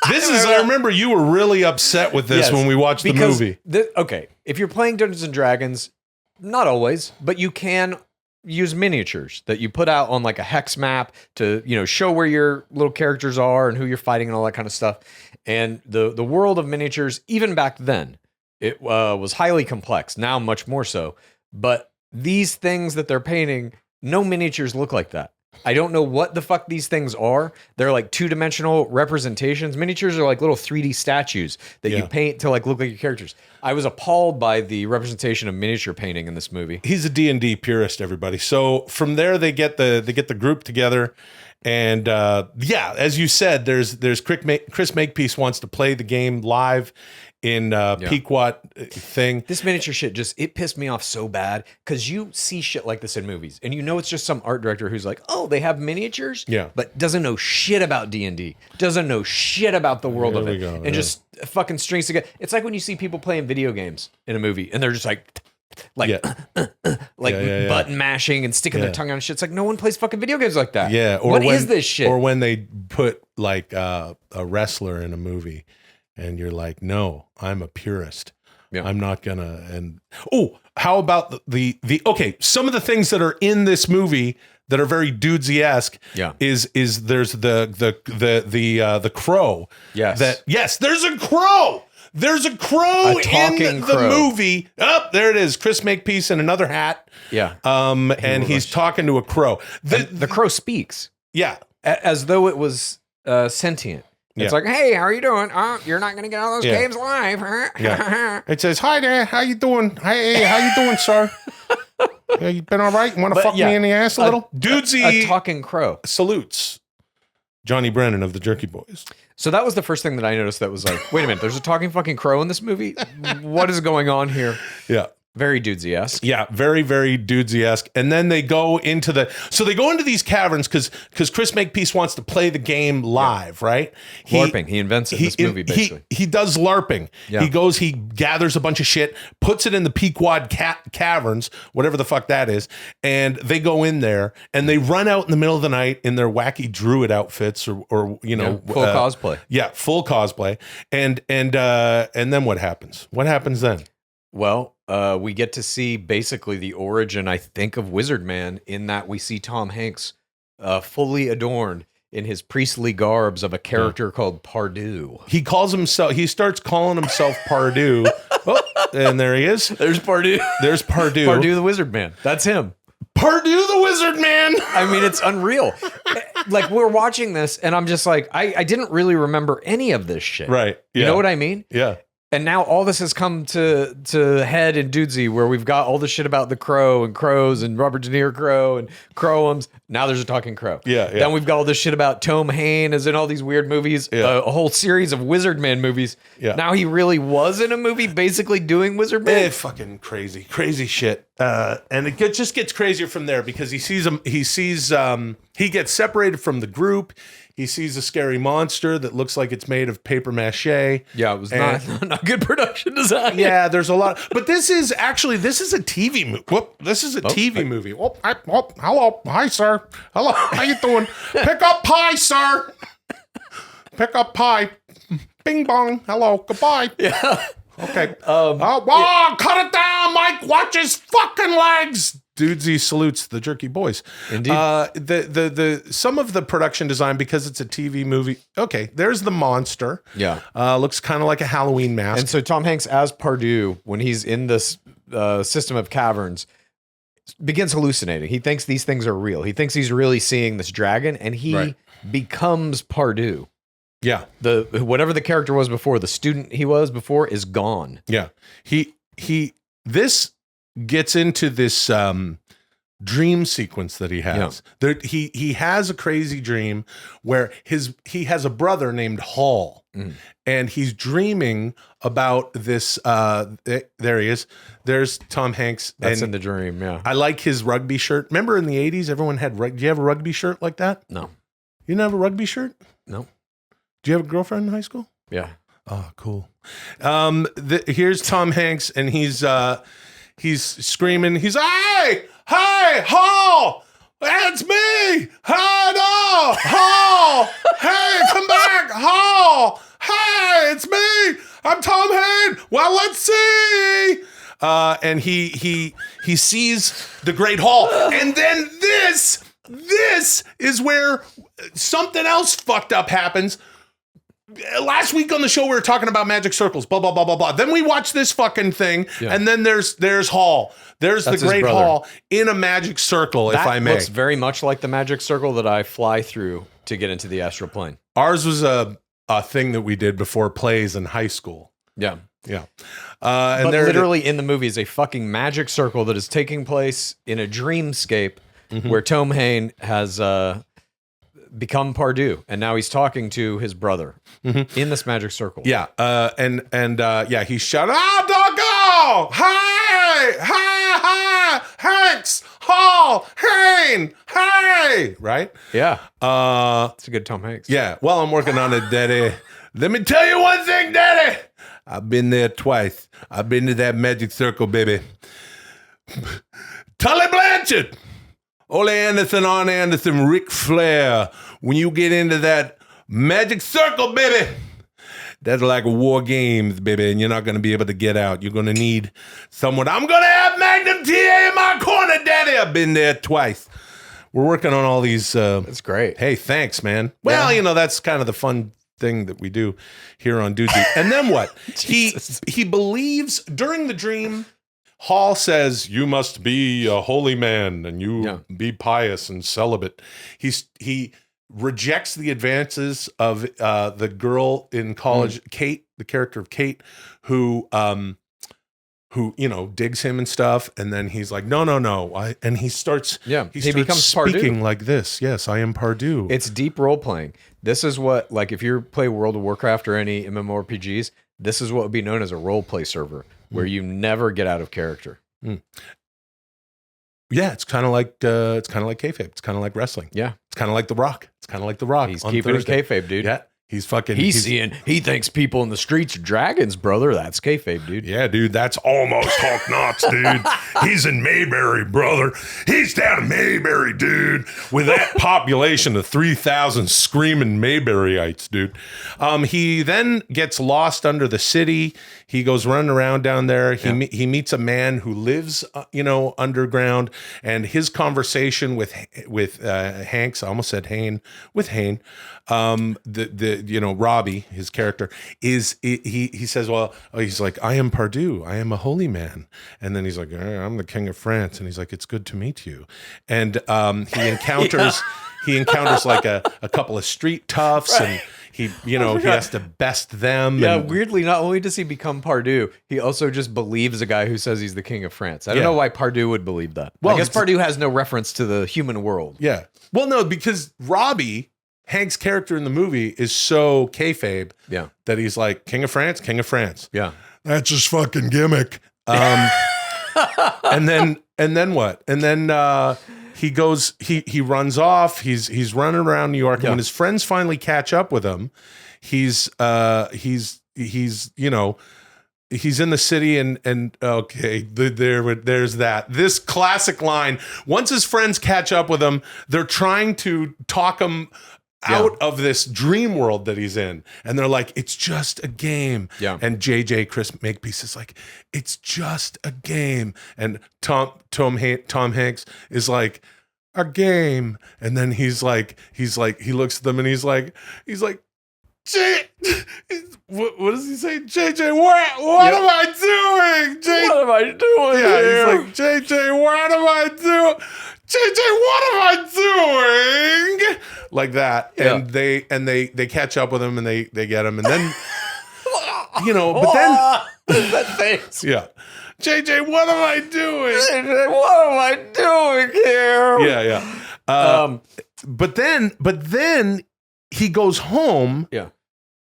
I remember you were really upset with this when we watched the movie. Okay, if you're playing Dungeons and Dragons, not always, but you can use miniatures that you put out on like a hex map to, show where your little characters are and who you're fighting and all that kind of stuff. And the world of miniatures, even back then, it was highly complex. Now much more so. But these things that they're painting, no miniatures look like that. I don't know what the fuck these things are. They're like 2-dimensional representations. Miniatures are like little 3D statues that you paint to like look like your characters. I was appalled by the representation of miniature painting in this movie. He's a D&D purist, everybody. So from there, they get the group together, and as you said, there's Chris Makepeace wants to play the game live in Pequot thing. This miniature shit it pissed me off so bad because you see shit like this in movies and it's just some art director who's like, oh, they have miniatures, but doesn't know shit about D&D, doesn't know shit about the world of it, and just fucking strings together. It's like when you see people playing video games in a movie and they're just like button mashing and sticking their tongue out and shit. It's like no one plays fucking video games like that. Yeah, what is this shit? Or when they put like a wrestler in a movie. And you're like, no, I'm a purist. Yeah. I'm not gonna. And how about the okay? Some of the things that are in this movie that are very Dudesy-esque. Is there's the crow. Yes. There's a crow. There's a crow in the movie. Oh, there it is. Chris Makepeace in another hat. Yeah. And he's talking to a crow. The crow speaks. Yeah. As though it was sentient. It's like, hey, how are you doing? Oh, you're not going to get all those games live, huh? It says, hi there, how you doing? Hey, how you doing, sir? You been all right? You want to fuck me in the ass a little? Dudesy. A talking crow. Salutes Johnny Brennan of the Jerky Boys. So that was the first thing that I noticed that was like, wait a minute, there's a talking fucking crow in this movie? What is going on here? Yeah. Very Dudesy-esque. Yeah, very, very Dudesy-esque. And then they go into these caverns because Chris Makepeace wants to play the game live, right? LARPing. He invents it in this movie, basically. He does LARPing. Yeah. He gathers a bunch of shit, puts it in the Pequod caverns, whatever the fuck that is, and they go in there and they run out in the middle of the night in their wacky druid outfits or full cosplay. Yeah, full cosplay. And then what happens? What happens then? Well, we get to see basically the origin, I think, of Wizard Man in that we see Tom Hanks fully adorned in his priestly garbs of a character called Pardue. He starts calling himself Pardue. And there he is. There's Pardue. There's Pardue. Pardue the Wizard Man. That's him. Pardue the Wizard Man. I mean, it's unreal. Like, we're watching this, and I'm just like, I didn't really remember any of this shit. Right. Yeah. You know what I mean? Yeah. And now all this has come to head in Dudesy, where we've got all the shit about the crow and crows and Robert De Niro crow and crowums. Now there's a talking crow. Yeah. Then we've got all this shit about Tom Hain is in all these weird movies, a whole series of Wizard Man movies. Yeah. Now he really was in a movie basically doing Wizard Man. Fucking crazy shit. And it just gets crazier from there because he gets separated from the group. He sees a scary monster that looks like it's made of paper mache. Yeah, it was not good production design. Yeah, there's a lot. But this is a TV movie. This is a TV movie. Hello. Hi, sir. Hello. How you doing? Pick up pie, sir. Pick up pie. Bing bong. Hello. Goodbye. Yeah. Okay. Cut it down, Mike. Watch his fucking legs. Dudesy salutes the Jerky Boys. Indeed. The some of the production design, because it's a TV movie. Okay, there's the monster. Yeah. Looks kind of like a Halloween mask. And so Tom Hanks as Pardue, when he's in this system of caverns, begins hallucinating. He thinks these things are real. He thinks he's really seeing this dragon, and he becomes Pardue. Yeah. Whatever the character was before, the student he was before is gone. Yeah. This gets into this dream sequence that he has. Yeah. He has a crazy dream where he has a brother named Hall, and he's dreaming about this. There he is. There's Tom Hanks. That's in the dream. Yeah, I like his rugby shirt. Remember in the 80s, everyone had. Do you have a rugby shirt like that? No. You didn't have a rugby shirt? No. Do you have a girlfriend in high school? Yeah. Oh, cool. Here's Tom Hanks, and he's screaming. He's, hey, Hall, it's me. Hey, no, Hall, hey, come back, Hall, hey, it's me. I'm Tom Hain. Well, let's see. and he sees the Great Hall, and then this is where something else fucked up happens. Last week on the show, we were talking about magic circles, blah, blah, blah, blah, blah. Then we watch this fucking thing, and then there's Hall. There's the Great Hall in a magic circle, if I may. That looks very much like the magic circle that I fly through to get into the astral plane. Ours was a thing that we did before plays in high school. Yeah. Yeah. But And literally in the movie is a fucking magic circle that is taking place in a dreamscape where Tom Hain has become Pardue, and now he's talking to his brother in this magic circle. Yeah. Yeah, he's shouting, doggo! Hi! Hanks! Hall! Hain! Hey! Right? Yeah. It's a good Tom Hanks. Yeah. Well, I'm working on it, Daddy. Let me tell you one thing, Daddy. I've been there twice. I've been to that magic circle, baby. Tully Blanchard, Ole Anderson, Arn Anderson, Ric Flair. When you get into that magic circle, baby, that's like war games, baby, and you're not going to be able to get out. You're going to need someone. I'm going to have Magnum TA in my corner, Daddy. I've been there twice. We're working on all these. That's great. Hey, thanks, man. Well, you know, that's kind of the fun thing that we do here on Dudesy. And then what? he believes during the dream, Hall says, you must be a holy man and you be pious and celibate. He rejects the advances of the girl in college, Kate, the character of Kate, who you know, digs him and stuff, and then he's like, no. And he starts, he becomes speaking Pardue. like this. Yes, I am Pardue. It's deep role playing. This is what, like, if you play World of Warcraft or any MMORPGs, this is what would be known as a role play server, where you never get out of character. Yeah, it's kind of like kayfabe. It's kind of like wrestling. Yeah, it's kind of like The Rock. It's kind of like The Rock. He's keeping his kayfabe, dude. Yeah, he's fucking. He thinks people in the streets are dragons, brother. That's kayfabe, dude. Yeah, dude, that's almost Hulk Knox, dude. He's in Mayberry, brother. He's down in Mayberry, dude. With that population of 3,000 screaming Mayberryites, dude. He then gets lost under the city. He goes running around down there. He meets a man who lives, underground, and his conversation with Hanks, I almost said Hain, with Hain, Robbie, his character, is he says, he's like, I am Pardue, I am a holy man, and then he's like, I'm the king of France, and he's like, it's good to meet you, and he encounters like a couple of street toughs, and he has to best them. Yeah, and, weirdly, not only does he become Pardue, he also just believes a guy who says he's the king of France. I don't know why Pardue would believe that. Well, I guess Pardue has no reference to the human world. Yeah. Well, no, because Robbie, Hank's character in the movie, is so kayfabe that he's like, king of France, king of France. Yeah. That's just fucking gimmick. And then what? And then he goes, he runs off. He's running around New York, and when his friends finally catch up with him, he's in the city, and okay, there's that. This classic line. Once his friends catch up with him, they're trying to talk him out of this dream world that he's in, and they're like, it's just a game. Yeah. And Chris Makepeace is like, it's just a game, and Tom Hanks is like, a game, and then he looks at them and he's like, what does he say? JJ, what am I doing? What am I doing? Yeah, here? He's like, JJ, what am I doing? JJ, what am I doing? Like that. And they catch up with him, and they get him, and then but then that face. Yeah. JJ, what am I doing? JJ, what am I doing here? Yeah. But then he goes home. Yeah.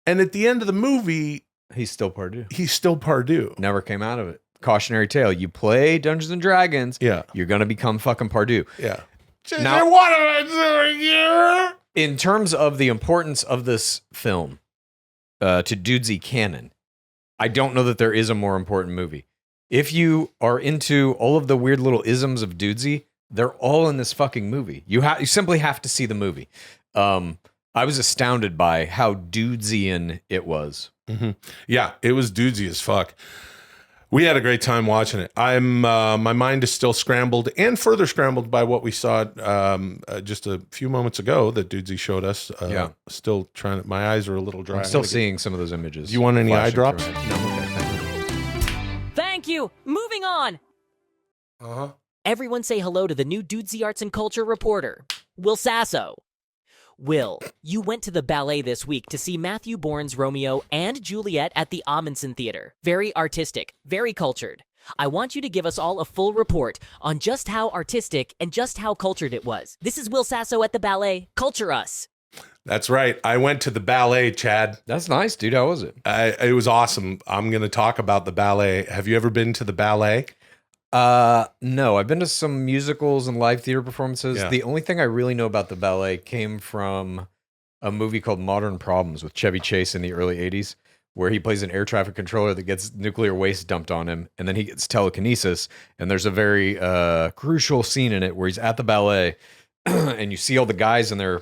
And at the end of the movie, he's still Pardue. Never came out of it. Cautionary tale. You play Dungeons and Dragons. Yeah. You're going to become fucking Pardue. Yeah. JJ, now, what am I doing here? In terms of the importance of this film to Dudesy canon, I don't know that there is a more important movie. If you are into all of the weird little isms of Dudesy, they're all in this fucking movie. You simply have to see the movie. I was astounded by how Dudesian it was. Mm-hmm. Yeah, it was Dudesy as fuck. We had a great time watching it. My mind is still scrambled and further scrambled by what we saw just a few moments ago that Dudesy showed us. Still trying to, my eyes are a little dry. I'm still seeing some of those images. You want any eye drops? No, okay, thank you. Thank you. Moving on. Uh-huh. Everyone say hello to the new Dudesy Arts and Culture reporter, Will Sasso. Will, you went to the ballet this week to see Matthew Bourne's Romeo and Juliet at the Amundsen Theater. Very artistic, very cultured. I want you to give us all a full report on just how artistic and just how cultured it was. This is Will Sasso at the ballet. Culture us. That's right. I went to the ballet, Chad. That's nice, dude. How was it? It was awesome. I'm going to talk about the ballet. Have you ever been to the ballet? No, I've been to some musicals and live theater performances. Yeah. The only thing I really know about the ballet came from a movie called Modern Problems with Chevy Chase in the early 80s, where he plays an air traffic controller that gets nuclear waste dumped on him, and then he gets telekinesis. And there's a very crucial scene in it where he's at the ballet, and you see all the guys in their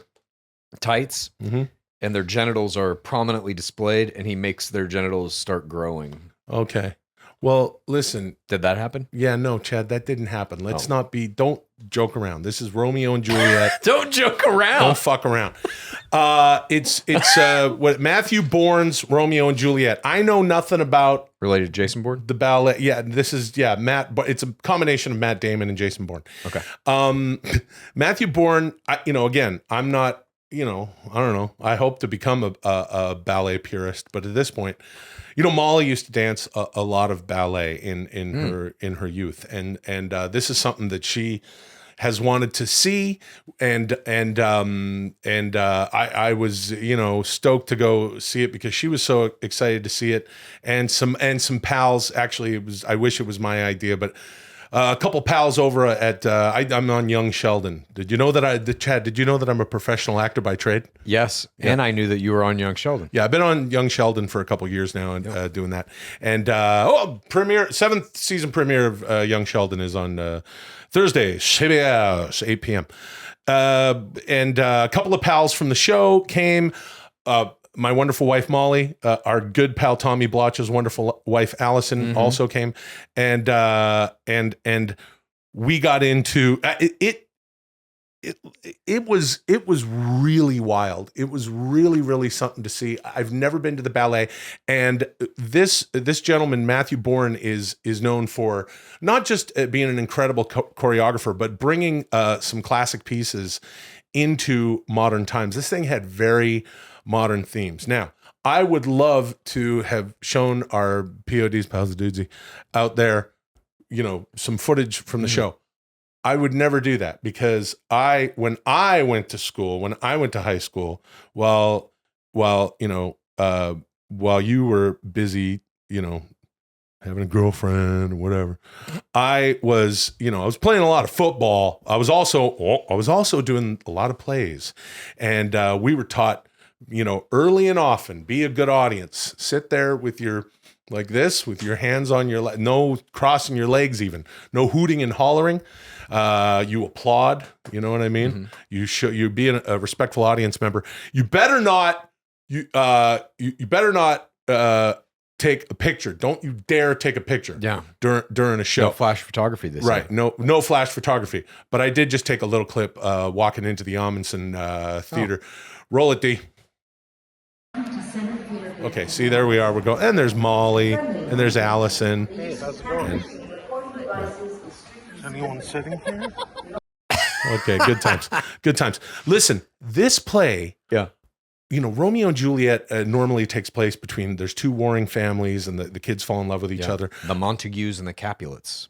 tights, and their genitals are prominently displayed, and he makes their genitals start growing. Okay. Well, listen. Did that happen? Yeah, no, Chad, that didn't happen. Let's not be, don't joke around. This is Romeo and Juliet. Don't joke around. Don't fuck around. It's what Matthew Bourne's Romeo and Juliet. I know nothing about Related to Jason Bourne? the ballet. Yeah, this is, Matt, but it's a combination of Matt Damon and Jason Bourne. Okay. Matthew Bourne, again, I'm not, I don't know. I hope to become a ballet purist, but at this point, Molly used to dance a lot of ballet in her youth, and this is something that she has wanted to see, and I was stoked to go see it because she was so excited to see it, and some pals. Actually, I wish it was my idea, but. A couple pals over at I'm on Young Sheldon. Did you know that Chad? Did you know that I'm a professional actor by trade? Yes, and I knew that you were on Young Sheldon. Yeah, I've been on Young Sheldon for a couple years now and doing that. And seventh season premiere of Young Sheldon is on Thursday, CBS, 8 p.m. And a couple of pals from the show came. My wonderful wife, Molly, our good pal, Tommy Blotch's wonderful wife, Allison, also came. And we got into it. It was really wild. It was really, really something to see. I've never been to the ballet. And this gentleman, Matthew Bourne, is known for not just being an incredible choreographer, but bringing some classic pieces into modern times. This thing had very modern themes. Now, I would love to have shown our PODs, pals of Dudesy, out there, some footage from the show. I would never do that because when I went to high school, while you were busy, having a girlfriend or whatever, I was playing a lot of football. I was also doing a lot of plays, and we were taught, early and often, be a good audience. Sit there with your, like this, with your hands on your, no crossing your legs even, no hooting and hollering. You applaud, you know what I mean? You be a respectful audience member. You better not, you better not take a picture. Don't you dare take a picture. Yeah. During a show. No flash photography this right. year. No flash photography. But I did just take a little clip walking into the Amundsen Theater. Roll it, D. Okay, see, there we are. We're going, and there's Molly, and there's Allison. Hey, how's it going? Anyone sitting here? Okay, good times. Good times. Listen, this play, Romeo and Juliet normally takes place between, there's two warring families, and the kids fall in love with each other. The Montagues and the Capulets.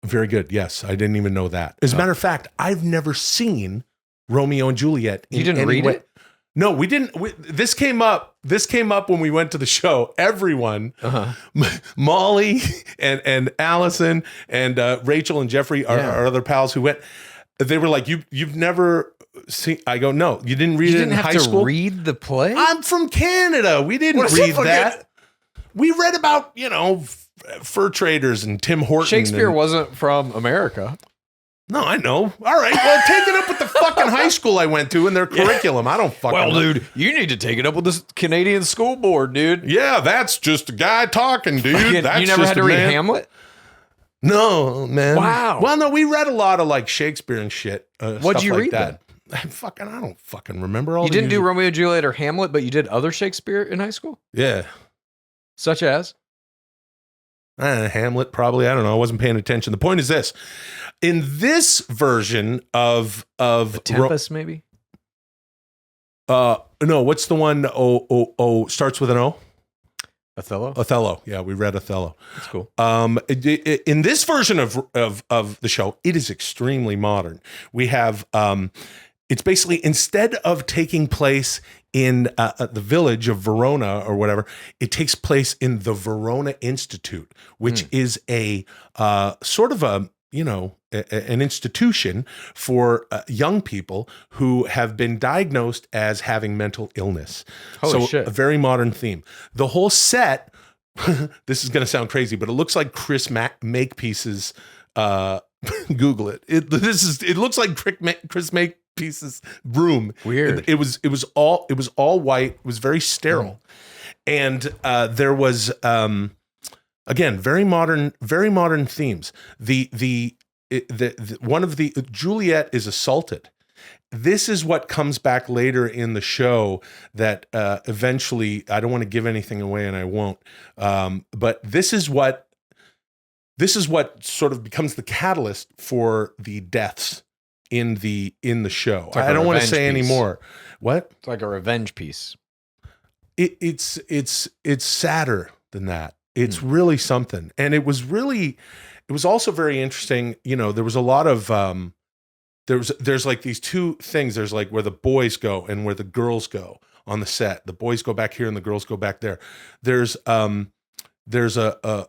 Very good. Yes, I didn't even know that. As a matter of fact, I've never seen Romeo and Juliet. You didn't read it? No, we didn't. This came up when we went to the show. Everyone, Molly and Allison and Rachel and Jeffrey, our other pals who went, they were like, "You've never seen?" I go, "No, you didn't read it in high school." Read the play? I'm from Canada. We didn't read that. We read about fur traders and Tim Horton. Shakespeare wasn't from America. No, I know. All right. Well, take it up with the fucking high school I went to and their curriculum. I don't fucking know. Dude, you need to take it up with the Canadian school board, dude. Yeah, that's just a guy talking, dude. That's you never just had to a read man. Hamlet? No, man. Wow. Well, no, we read a lot of like Shakespeare and shit. What'd stuff you like read that. I don't fucking remember all. You didn't do Romeo and Juliet or Hamlet, but you did other Shakespeare in high school? Yeah. Such as? Hamlet, probably. I don't know. I wasn't paying attention. The point is this: in this version of The Tempest, maybe? no, what's the one? Starts with an O. Othello. Yeah, we read Othello. That's cool. In this version of the show, it is extremely modern. We have it's basically, instead of taking place in the village of Verona or whatever, it takes place in the Verona Institute, which is a sort of a, an institution for young people who have been diagnosed as having mental illness. Holy shit. A very modern theme. The whole set, this is going to sound crazy, but it looks like Chris Makepeace's, Google it. It looks like Chris Makepeace's room. Weird. It was all white. It was very sterile. And there was, again, very modern themes. The one of the Juliet is assaulted. This is what comes back later in the show that eventually, I don't want to give anything away and I won't. But this is what sort of becomes the catalyst for the deaths in the show. Like I don't want to say any more. What? It's like a revenge piece. It's sadder than that. It's really something. And it was also very interesting. There was a lot of, there's like these two things. There's like where the boys go and where the girls go on the set. The boys go back here and the girls go back there. There's a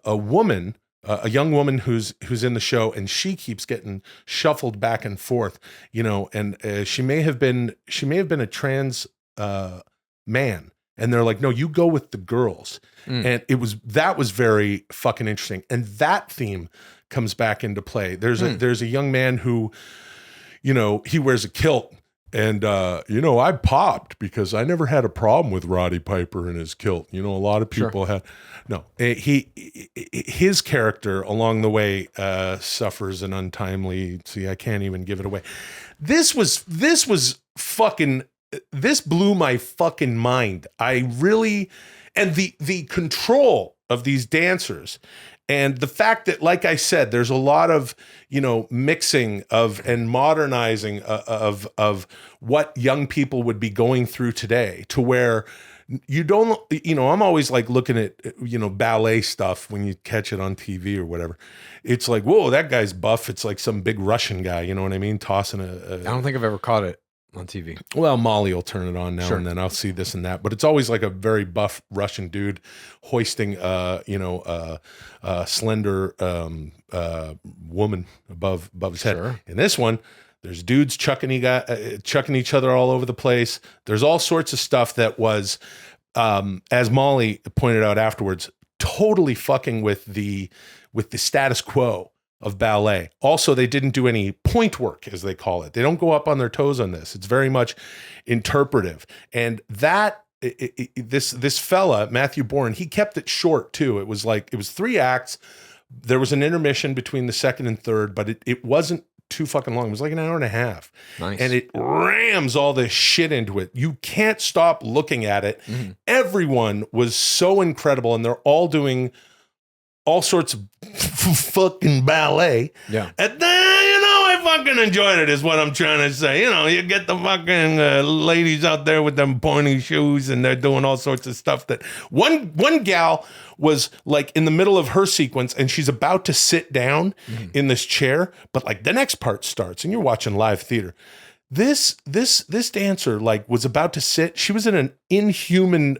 woman, a young woman who's in the show, and she keeps getting shuffled back and forth, and she may have been a trans man. And they're like, no, you go with the girls. And that was very fucking interesting. And that theme comes back into play. There's a young man who, he wears a kilt, and I popped because I never had a problem with Roddy Piper and his kilt. A lot of people had. No, his character along the way suffers an untimely. See, I can't even give it away. This blew my fucking mind. And the control of these dancers, and the fact that, like I said, there's a lot of, mixing of and modernizing of what young people would be going through today, to where you don't, I'm always like looking at, ballet stuff when you catch it on TV or whatever. It's like, whoa, that guy's buff. It's like some big Russian guy, you know what I mean? Tossing I don't think I've ever caught it on TV. Well, Molly will turn it on now and then. I'll see this and that, but it's always like a very buff Russian dude hoisting, slender woman above his head. Sure. In this one, there's dudes chucking each other all over the place. There's all sorts of stuff that was, as Molly pointed out afterwards, totally fucking with the status quo of ballet. Also, they didn't do any point work, as they call it. They don't go up on their toes on this. It's very much interpretive. And that this fella, Matthew Bourne, he kept it short too. It was 3 acts. There was an intermission between the second and third, but it wasn't too fucking long. It was like an hour and a half. Nice. And it rams all this shit into it. You can't stop looking at it. Everyone was so incredible, and they're all doing all sorts of fucking ballet. Yeah. And then, I fucking enjoyed it, is what I'm trying to say. You get the fucking ladies out there with them pointy shoes, and they're doing all sorts of stuff that one gal was like in the middle of her sequence, and she's about to sit down in this chair, but like the next part starts, and you're watching live theater. This dancer was about to sit. She was in an inhuman,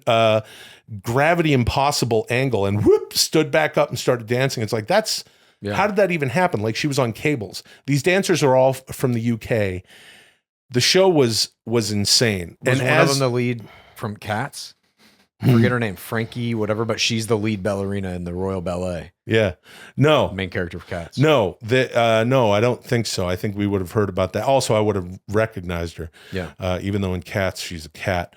gravity impossible angle, and whoop, stood back up and started dancing. It's like, how did that even happen? Like, she was on cables. These dancers are all from the UK. The show was insane. Was one of them the lead from Cats? I forget her name, Frankie, whatever, but she's the lead ballerina in the Royal Ballet, Yeah. No. main character of Cats. No. No, I don't think so. I think we would have heard about that. Also, I would have recognized her. Yeah. Even though in Cats, she's a cat.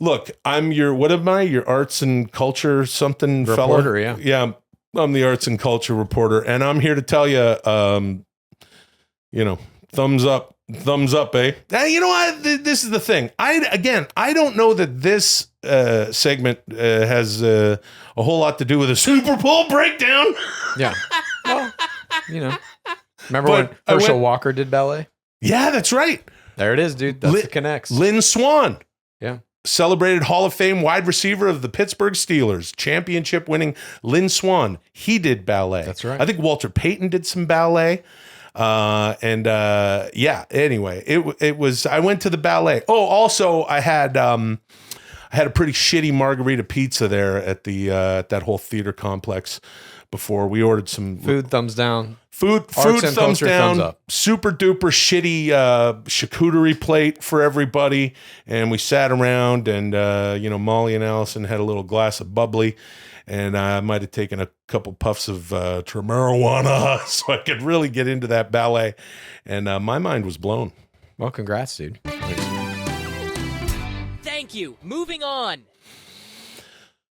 Look, I'm what am I? Your arts and culture something Reporter, fella? yeah. Yeah. I'm the arts and culture reporter. And I'm here to tell you, thumbs up, eh? Now, you know what? This is the thing. I don't know that this segment has a whole lot to do with a Super Bowl breakdown. Yeah. Well, remember when Herschel Walker did ballet? Yeah, that's right. There it is, dude. That's the connects. Lynn Swann. Yeah. Celebrated Hall of Fame wide receiver of the Pittsburgh Steelers, championship winning Lynn Swann. He did ballet. That's right. I think Walter Payton did some ballet. Anyway, it was, I went to the ballet. Oh, also I had a pretty shitty margarita pizza there at that whole theater complex before. We ordered some Food, thumbs down. Food Arts and thumbs culture, down, thumbs up. super duper shitty charcuterie plate for everybody. And we sat around and, Molly and Allison had a little glass of bubbly. And I might have taken a couple puffs of marijuana so I could really get into that ballet. And my mind was blown. Well, congrats, dude. Thank you. Moving on.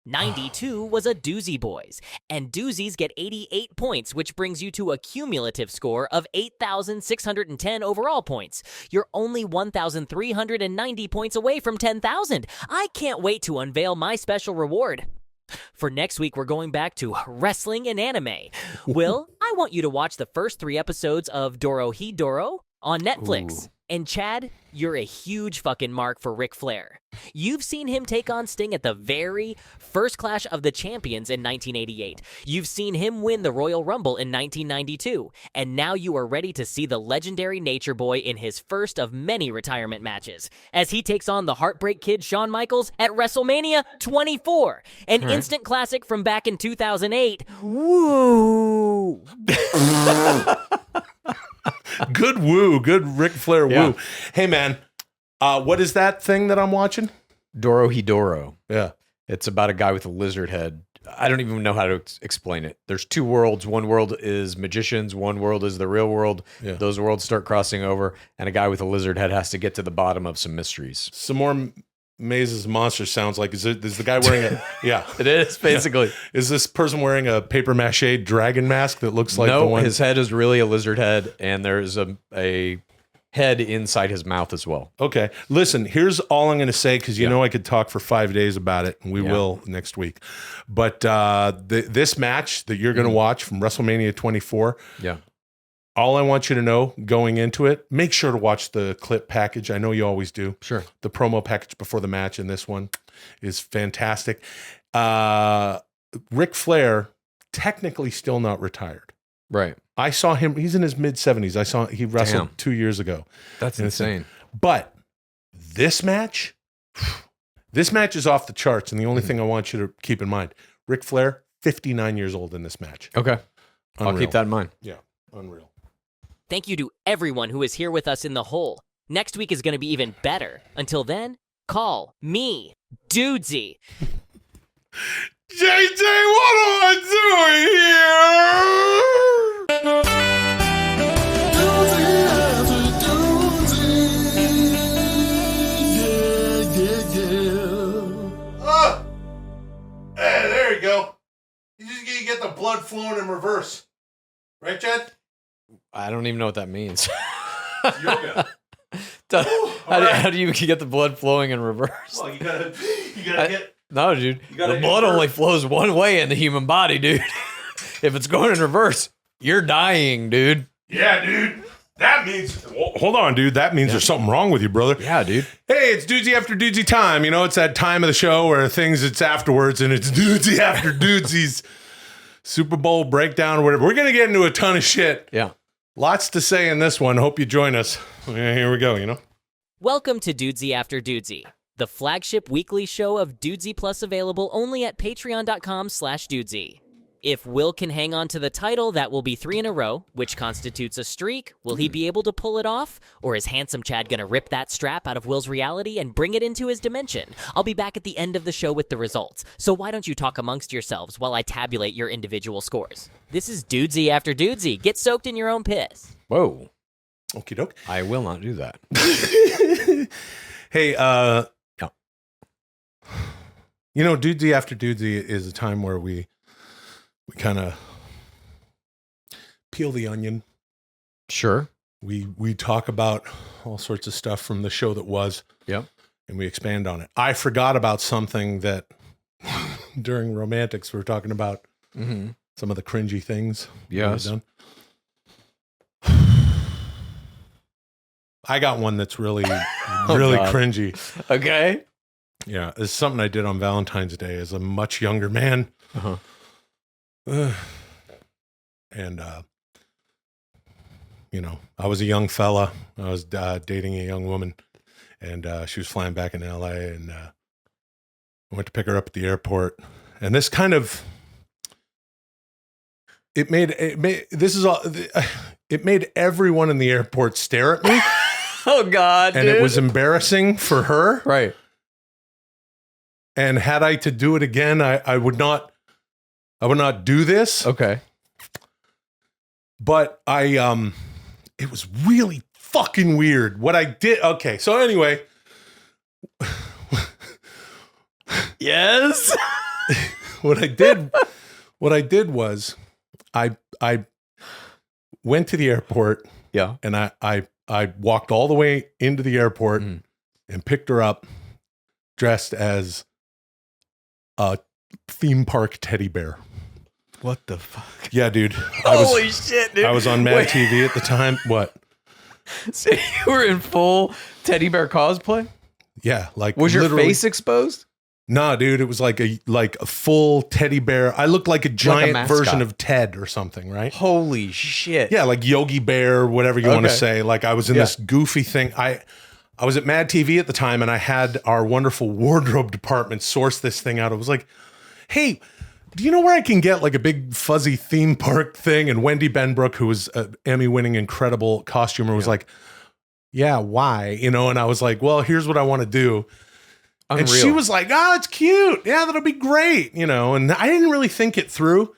92 was a Dudesy Boys, and Dudesies get 88 points, which brings you to a cumulative score of 8,610 overall points. You're only 1,390 points away from 10,000. I can't wait to unveil my special reward. For next week, we're going back to wrestling and anime. Will, I want you to watch the first 3 episodes of Dorohedoro on Netflix. Ooh. And Chad, you're a huge fucking mark for Ric Flair. You've seen him take on Sting at the very first Clash of the Champions in 1988. You've seen him win the Royal Rumble in 1992. And now you are ready to see the legendary Nature Boy in his first of many retirement matches, as he takes on the Heartbreak Kid Shawn Michaels at WrestleMania 24. An instant classic from back in 2008. Woo! Good woo. Good Ric Flair Yeah. woo. Hey, man, what is that thing that I'm watching? Dorohedoro. Yeah. It's about a guy with a lizard head. I don't even know how to explain it. There's 2 worlds. One world is magicians. One world is the real world. Yeah. Those worlds start crossing over, and a guy with a lizard head has to get to the bottom of some mysteries. Some more Mazes Monsters sounds like. Is the guy wearing a... Yeah. It is, basically. Yeah. Is this person wearing a paper mache dragon mask that looks like the one... his head is really a lizard head, and there's a head inside his mouth as well. Okay. Listen, here's all I'm going to say, because you know I could talk for 5 days about it, and we will next week. But this match that you're going to watch from WrestleMania 24, all I want you to know going into it, make sure to watch the clip package. I know you always do. Sure. The promo package before the match in this one is fantastic. Ric Flair, technically still not retired. Right. I saw him. He's in his mid-70s. He wrestled 2 years ago. That's insane. But this match is off the charts. And the only thing I want you to keep in mind, Ric Flair, 59 years old in this match. Okay. Unreal. I'll keep that in mind. Yeah, unreal. Thank you to everyone who is here with us in the hole. Next week is going to be even better. Until then, call me, Dudesy. JJ, what am I doing here? Hey, there you go. You get the blood flowing in reverse. Right, Chad? I don't even know what that means. Yoga. How do you get the blood flowing in reverse? Well, you gotta get... No, dude. gotta The blood invert. only flows one way in the human body, dude. If it's going in reverse, you're dying, dude. Yeah, dude. That means... Hold on, dude. That means there's something wrong with you, brother. Yeah, dude. Hey, it's Dudesy After Dudesy time. You know, it's that time of the show where it's afterwards, and it's Dudesy After Dudesy's Super Bowl breakdown or whatever. We're going to get into a ton of shit. Yeah. Lots to say in this one. Hope you join us. Yeah, here we go, Welcome to Dudesy After Dudesy, the flagship weekly show of Dudesy Plus, available only at patreon.com/Dudesy. If Will can hang on to the title, that will be 3 in a row, which constitutes a streak. Will he be able to pull it off? Or is Handsome Chad going to rip that strap out of Will's reality and bring it into his dimension? I'll be back at the end of the show with the results. So why don't you talk amongst yourselves while I tabulate your individual scores? This is Dudesy after Dudesy. Get soaked in your own piss. Whoa. Okie doke. I will not do that. Hey, you know, Dudesy after Dudesy is a time where we kind of peel the onion. Sure. We talk about all sorts of stuff from the show that was. Yep. And we expand on it. I forgot about something that during Romantix we were talking about some of the cringy things. Yes. Done. I got one that's really, really God. cringy. Okay. Yeah, it's something I did on Valentine's Day as a much younger man. And, you know, I was a young fella. I was dating a young woman, and she was flying back in LA, and I went to pick her up at the airport. And this kind of, it made everyone in the airport stare at me. Oh, God, and it was embarrassing for her. Right. And had I to do it again, I would not do this. Okay. But it was really fucking weird what I did. Okay, so anyway. Yes. What I did was I went to the airport. Yeah. And I walked all the way into the airport and picked her up dressed as a theme park teddy bear. What the fuck? Yeah, dude. Holy shit, dude. I was on Mad TV at the time. What? So you were in full teddy bear cosplay? Yeah, like Was your literally- face exposed? Nah, dude, it was like a full teddy bear. I looked like a giant mascot. version of Ted or something, right? Holy shit. Yeah, like Yogi Bear, whatever you want to Okay. say. Like I was in this goofy thing. I was at Mad TV at the time, and I had our wonderful wardrobe department source this thing out. I was like, hey, do you know where I can get like a big fuzzy theme park thing? And Wendy Benbrook, who was an Emmy-winning incredible costumer, was like, yeah, why? You know, and I was like, well, here's what I want to do. Unreal. And she was like, oh, it's cute. Yeah, that'll be great. You know, and I didn't really think it through.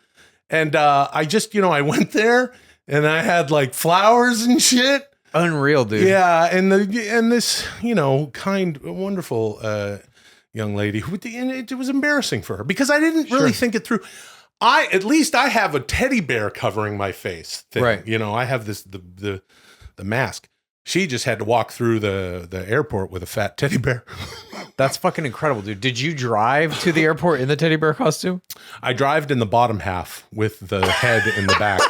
And I just, you know, I went there and I had like flowers and shit. Unreal, dude. Yeah. And this, you know, kind, wonderful young lady who, and it was embarrassing for her because I didn't really think it through. At least I have a teddy bear covering my face thing. Right. You know, I have this, the mask. She just had to walk through the airport with a fat teddy bear. That's fucking incredible, dude. Did you drive to the airport in the teddy bear costume? I drived in the bottom half with the head in the back.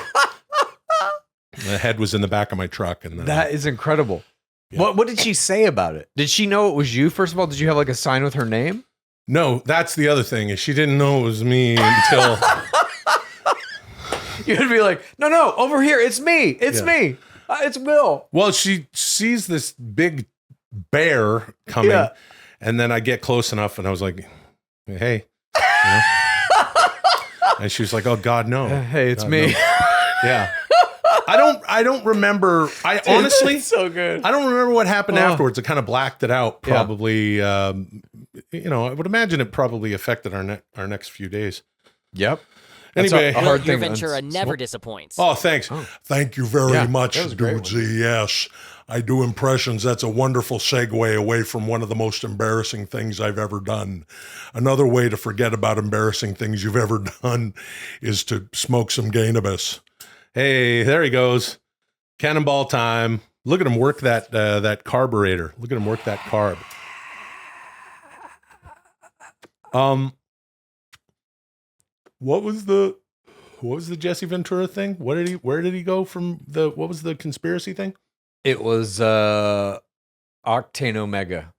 The head was in the back of my truck. And then That is incredible. Yeah. What did she say about it? Did she know it was you? First of all, did you have like a sign with her name? No, that's the other thing is she didn't know it was me until You'd be like, no, over here. It's me. It's me. It's Will. well, she sees this big bear coming, Yeah. and then I get close enough, and I was like, "Hey," you know? And she was like, "Oh God, no! Hey, it's God, me. no." Yeah, I don't remember. Honestly, It's so good. I don't remember what happened Oh. afterwards. I kind of blacked it out. Probably, you know, I would imagine it probably affected our next few days. Yep. Anyway, a hard Your thing. Ventura never disappoints. oh, thanks. Thank you very Yeah, much, that was a great one. Dudesy. Yes, I do impressions. That's a wonderful segue away from one of the most embarrassing things I've ever done. Another way to forget about embarrassing things you've ever done is to smoke some cannabis. Hey, there he goes. Cannonball time. Look at him work that carburetor. Look at him work that carb. What was the Jesse Ventura thing? Where did he go from what was the conspiracy thing? It was Octane Omega,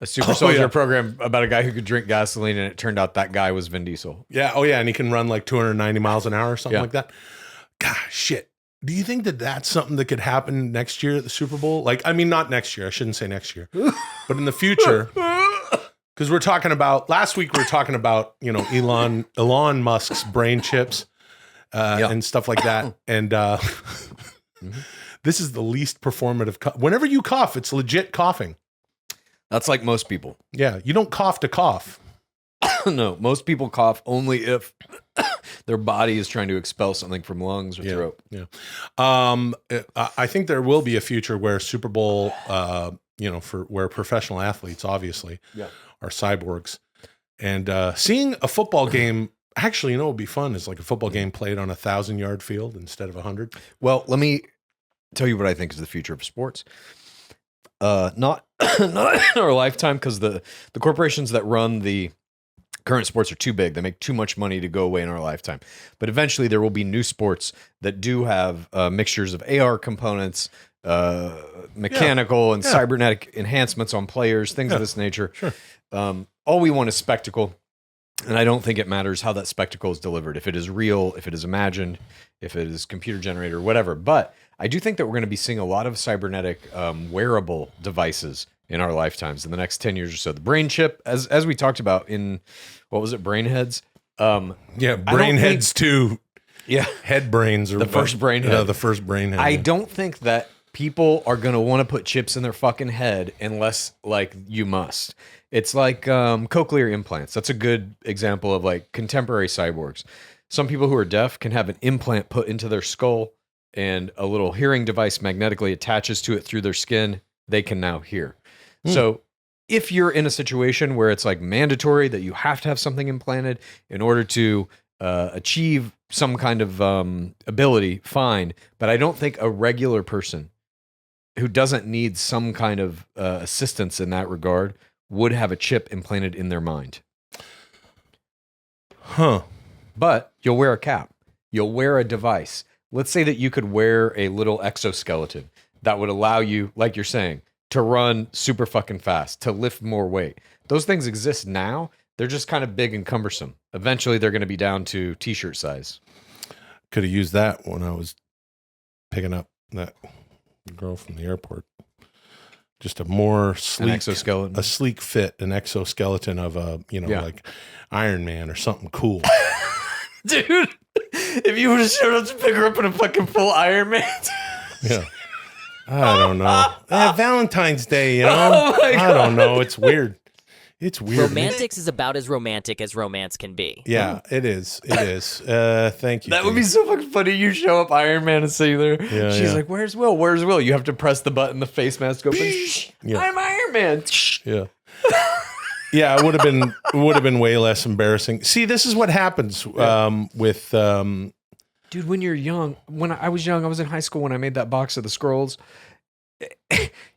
a super soldier yeah. program about a guy who could drink gasoline, and it turned out that guy was Vin Diesel. Yeah, oh yeah, and he can run like 290 miles an hour or something Yeah. like that. Gosh, shit. Do you think that that's something that could happen next year at the Super Bowl? Like, I mean, not next year. I shouldn't say next year, but in the future. Because last week we were talking about, you know, Elon Musk's brain chips. and stuff like that. And this is the least performative. Whenever you cough, it's legit coughing. That's like most people. Yeah, you don't cough to cough. No, most people cough only if their body is trying to expel something from lungs or throat. Yeah. I think there will be a future where Super Bowl, where professional athletes obviously are cyborgs, and seeing a football game. Actually, what would be fun is like a football game played on 1,000-yard field instead of 100. Well, let me tell you what I think is the future of sports. Not in our lifetime, because the corporations that run the current sports are too big. They make too much money to go away in our lifetime. But eventually there will be new sports that do have mixtures of AR components, mechanical and cybernetic enhancements on players, things of this nature. Sure. All we want is spectacle. And I don't think it matters how that spectacle is delivered, if it is real, if it is imagined, if it is computer generated or whatever. But I do think that we're going to be seeing a lot of cybernetic wearable devices in our lifetimes in the next 10 years or so. The brain chip, as we talked about in, what was it, Brainheads? Brainheads too. Yeah. Head brains. Or the first brain head. The first brain head. I don't think that people are going to want to put chips in their fucking head unless, like, you must. It's like cochlear implants. That's a good example of, like, contemporary cyborgs. Some people who are deaf can have an implant put into their skull, and a little hearing device magnetically attaches to it through their skin. They can now hear. So if you're in a situation where it's like mandatory that you have to have something implanted in order to achieve some kind of ability, fine. But I don't think a regular person who doesn't need some kind of assistance in that regard would have a chip implanted in their mind. But you'll wear a cap. You'll wear a device. Let's say that you could wear a little exoskeleton that would allow you, like you're saying, to run super fucking fast, to lift more weight. Those things exist now. They're just kind of big and cumbersome. Eventually, they're going to be down to t-shirt size. Could have used that when I was picking up that girl from the airport. Just a more sleek exoskeleton, a sleek fit, an exoskeleton of like Iron Man or something cool. Dude, if you would have showed up to pick her up in a fucking full Iron Man. Yeah. I don't know. Valentine's Day, Oh my God. I don't know. It's weird. It's weird. Romantix is about as romantic as romance can be. Yeah, it is. It is. Thank you. That would be so fucking funny. You show up Iron Man and see there. Yeah, She's like, "Where's Will? Where's Will?" You have to press the button. The face mask opens. Yeah. I'm Iron Man. Yeah. Yeah, it would have been way less embarrassing. See, this is what happens with. Dude, when you're young, when I was young, I was in high school when I made that box of the scrolls.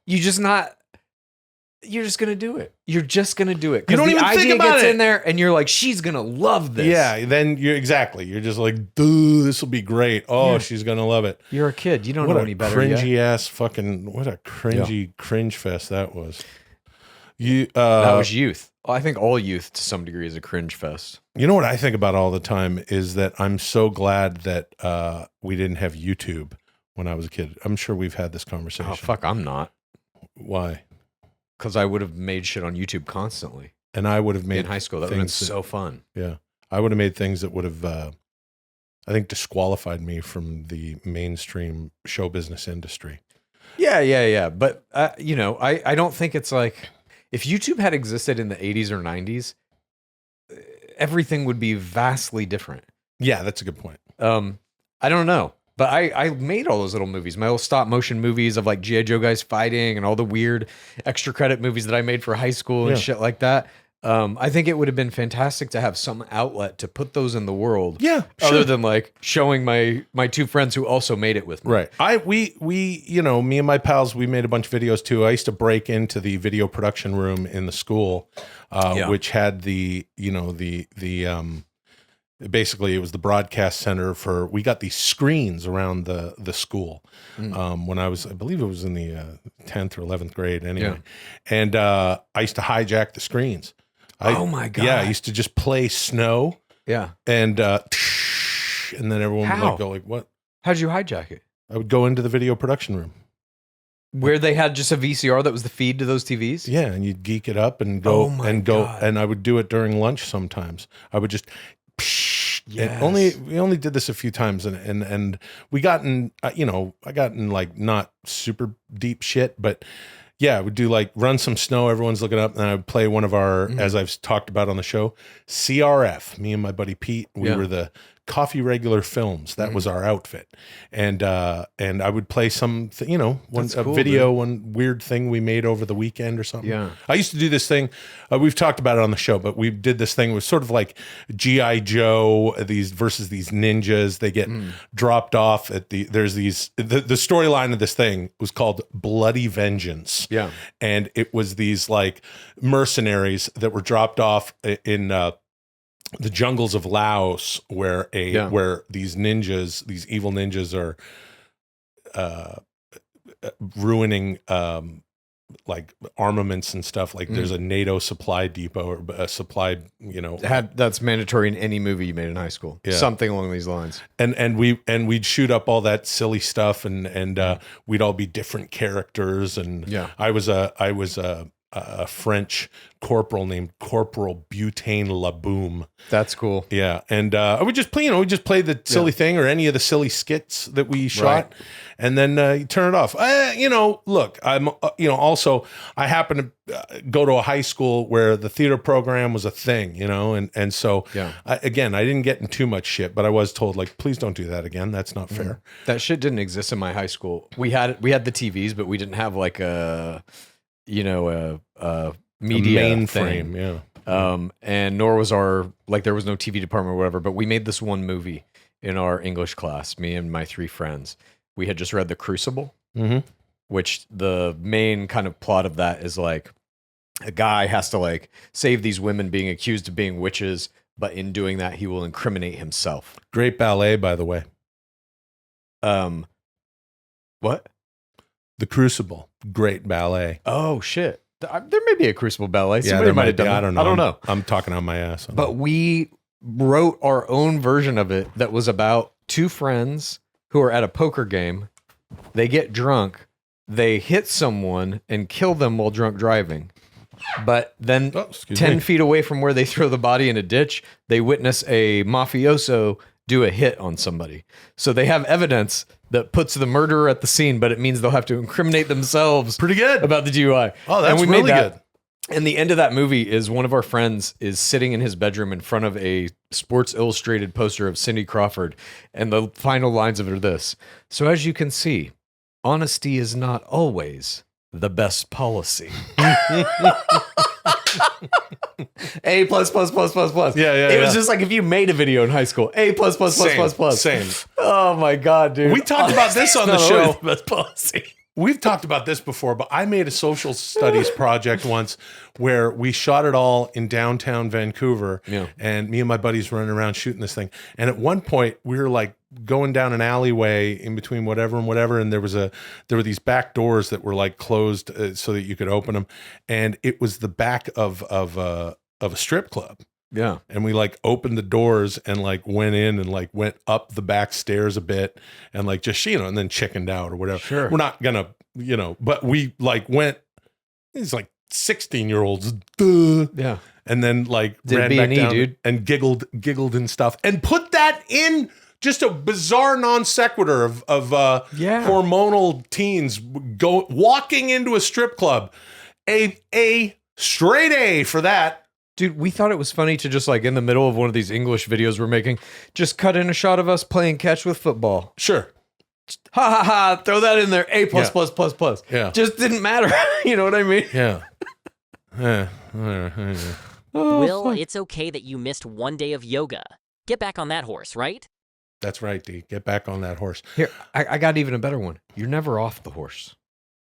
You're just going to do it. You're just going to do it. You don't the even idea think about gets it. in there and you're like, she's going to love this. Yeah, then you're just like, dude, this will be great. Oh, she's going to love it. You're a kid. You don't What know a any better cringy yet. ass fucking, what a cringy cringe fest that was. That was youth. I think all youth to some degree is a cringe fest. You know what I think about all the time is that I'm so glad that we didn't have YouTube when I was a kid. I'm sure we've had this conversation. Oh, fuck, I'm not. Why? Because I would have made shit on YouTube constantly. And I would have made in high school. That would have been things so fun. Yeah. I would have made things that would have, I think, disqualified me from the mainstream show business industry. Yeah. But, I don't think it's like, if YouTube had existed in the 80s or 90s, everything would be vastly different. Yeah, that's a good point. I don't know. But I made all those little movies, my little stop motion movies of like G.I. Joe guys fighting and all the weird extra credit movies that I made for high school and shit like that. I think it would have been fantastic to have some outlet to put those in the world. Yeah, other than like showing my two friends who also made it with me. Right. We me and my pals, we made a bunch of videos too. I used to break into the video production room in the school, which had basically it was the broadcast center we got these screens around the school when I believe it was in the 10th or 11th grade anyway. And I used to hijack the screens. Oh my God. Yeah, I used to just play Snow. Yeah. And then everyone would go like, what? How'd you hijack it? I would go into the video production room. Where they had just a VCR that was the feed to those TVs? Yeah, and you'd geek it up and go God. and I would do it during lunch sometimes. I would just Yes. We only did this a few times, and we got in, I got in like not super deep shit, but yeah, we'd do like Run Some Snow. Everyone's looking up, and I would play one of our, as I've talked about on the show, CRF. Me and my buddy Pete, we were the Coffee Regular Films. That was our outfit, and I would play some, one weird thing we made over the weekend or something. Yeah, I used to do this thing. We've talked about it on the show, but we did this thing. It was sort of like G.I. Joe versus these ninjas. They get dropped off at the storyline of this thing was called Bloody Vengeance. Yeah, and it was these like mercenaries that were dropped off in the jungles of Laos, where these evil ninjas are ruining like armaments and stuff. Like there's a NATO supply depot or a supply, that's mandatory in any movie you made in high school. Yeah. Something along these lines. And we'd shoot up all that silly stuff, and we'd all be different characters. And I was a French corporal named Corporal Butane Laboom. That's cool. Yeah, and I would just play, play the silly thing or any of the silly skits that we shot, and then you turn it off. Look, I'm, also I happen to go to a high school where the theater program was a thing, and so I didn't get in too much shit, but I was told like, please don't do that again. That's not fair. That shit didn't exist in my high school. We had the TVs, but we didn't have like a media mainframe, and nor was there was no TV department or whatever, but we made this one movie in our English class, me and my 3 friends. We had just read The Crucible, which the main kind of plot of that is like a guy has to like save these women being accused of being witches, but in doing that, he will incriminate himself. Great ballet, by the way. What? The Crucible, great ballet. Oh shit! There may be a Crucible ballet. Yeah, Somebody might have done. I don't know. I don't know. I'm talking on my ass. But we wrote our own version of it that was about 2 friends who are at a poker game. They get drunk, they hit someone and kill them while drunk driving. But then 10 feet away from where they throw the body in a ditch, they witness a mafioso do a hit on somebody. So they have evidence that puts the murderer at the scene, but it means they'll have to incriminate themselves. Pretty good. About the DUI. Oh, that's and we really made that. good. And the end of that movie is one of our friends is sitting in his bedroom in front of a Sports Illustrated poster of Cindy Crawford. And the final lines of it are this. So as you can see, honesty is not always the best policy. A plus plus plus plus plus. Yeah. It was just like if you made a video in high school. A plus plus plus plus plus. Same. Oh my God, dude. We talked about this on the show. The best policy. We've talked about this before, but I made a social studies project once where we shot it all in downtown Vancouver, and me and my buddies running around shooting this thing. And at one point, we were like going down an alleyway in between whatever and whatever, and there were these back doors that were like closed so that you could open them, and it was the back of a strip club. Yeah. And we like opened the doors and like went in and like went up the back stairs a bit and like just, and then chickened out or whatever. Sure. We're not gonna, but we like went, it's like 16-year-olds. Duh. Yeah. And then like Did ran B&E, back down dude. and giggled and stuff and put that in just a bizarre non sequitur of hormonal teens walking into a strip club. A straight A for that. Dude, we thought it was funny to just like in the middle of one of these English videos we're making, just cut in a shot of us playing catch with football. Sure. Ha ha ha, throw that in there. A plus plus plus plus. Yeah. Just didn't matter. You know what I mean? Yeah. Will, it's okay that you missed one day of yoga. Get back on that horse, right? That's right, D. Get back on that horse. Here, I got even a better one. You're never off the horse.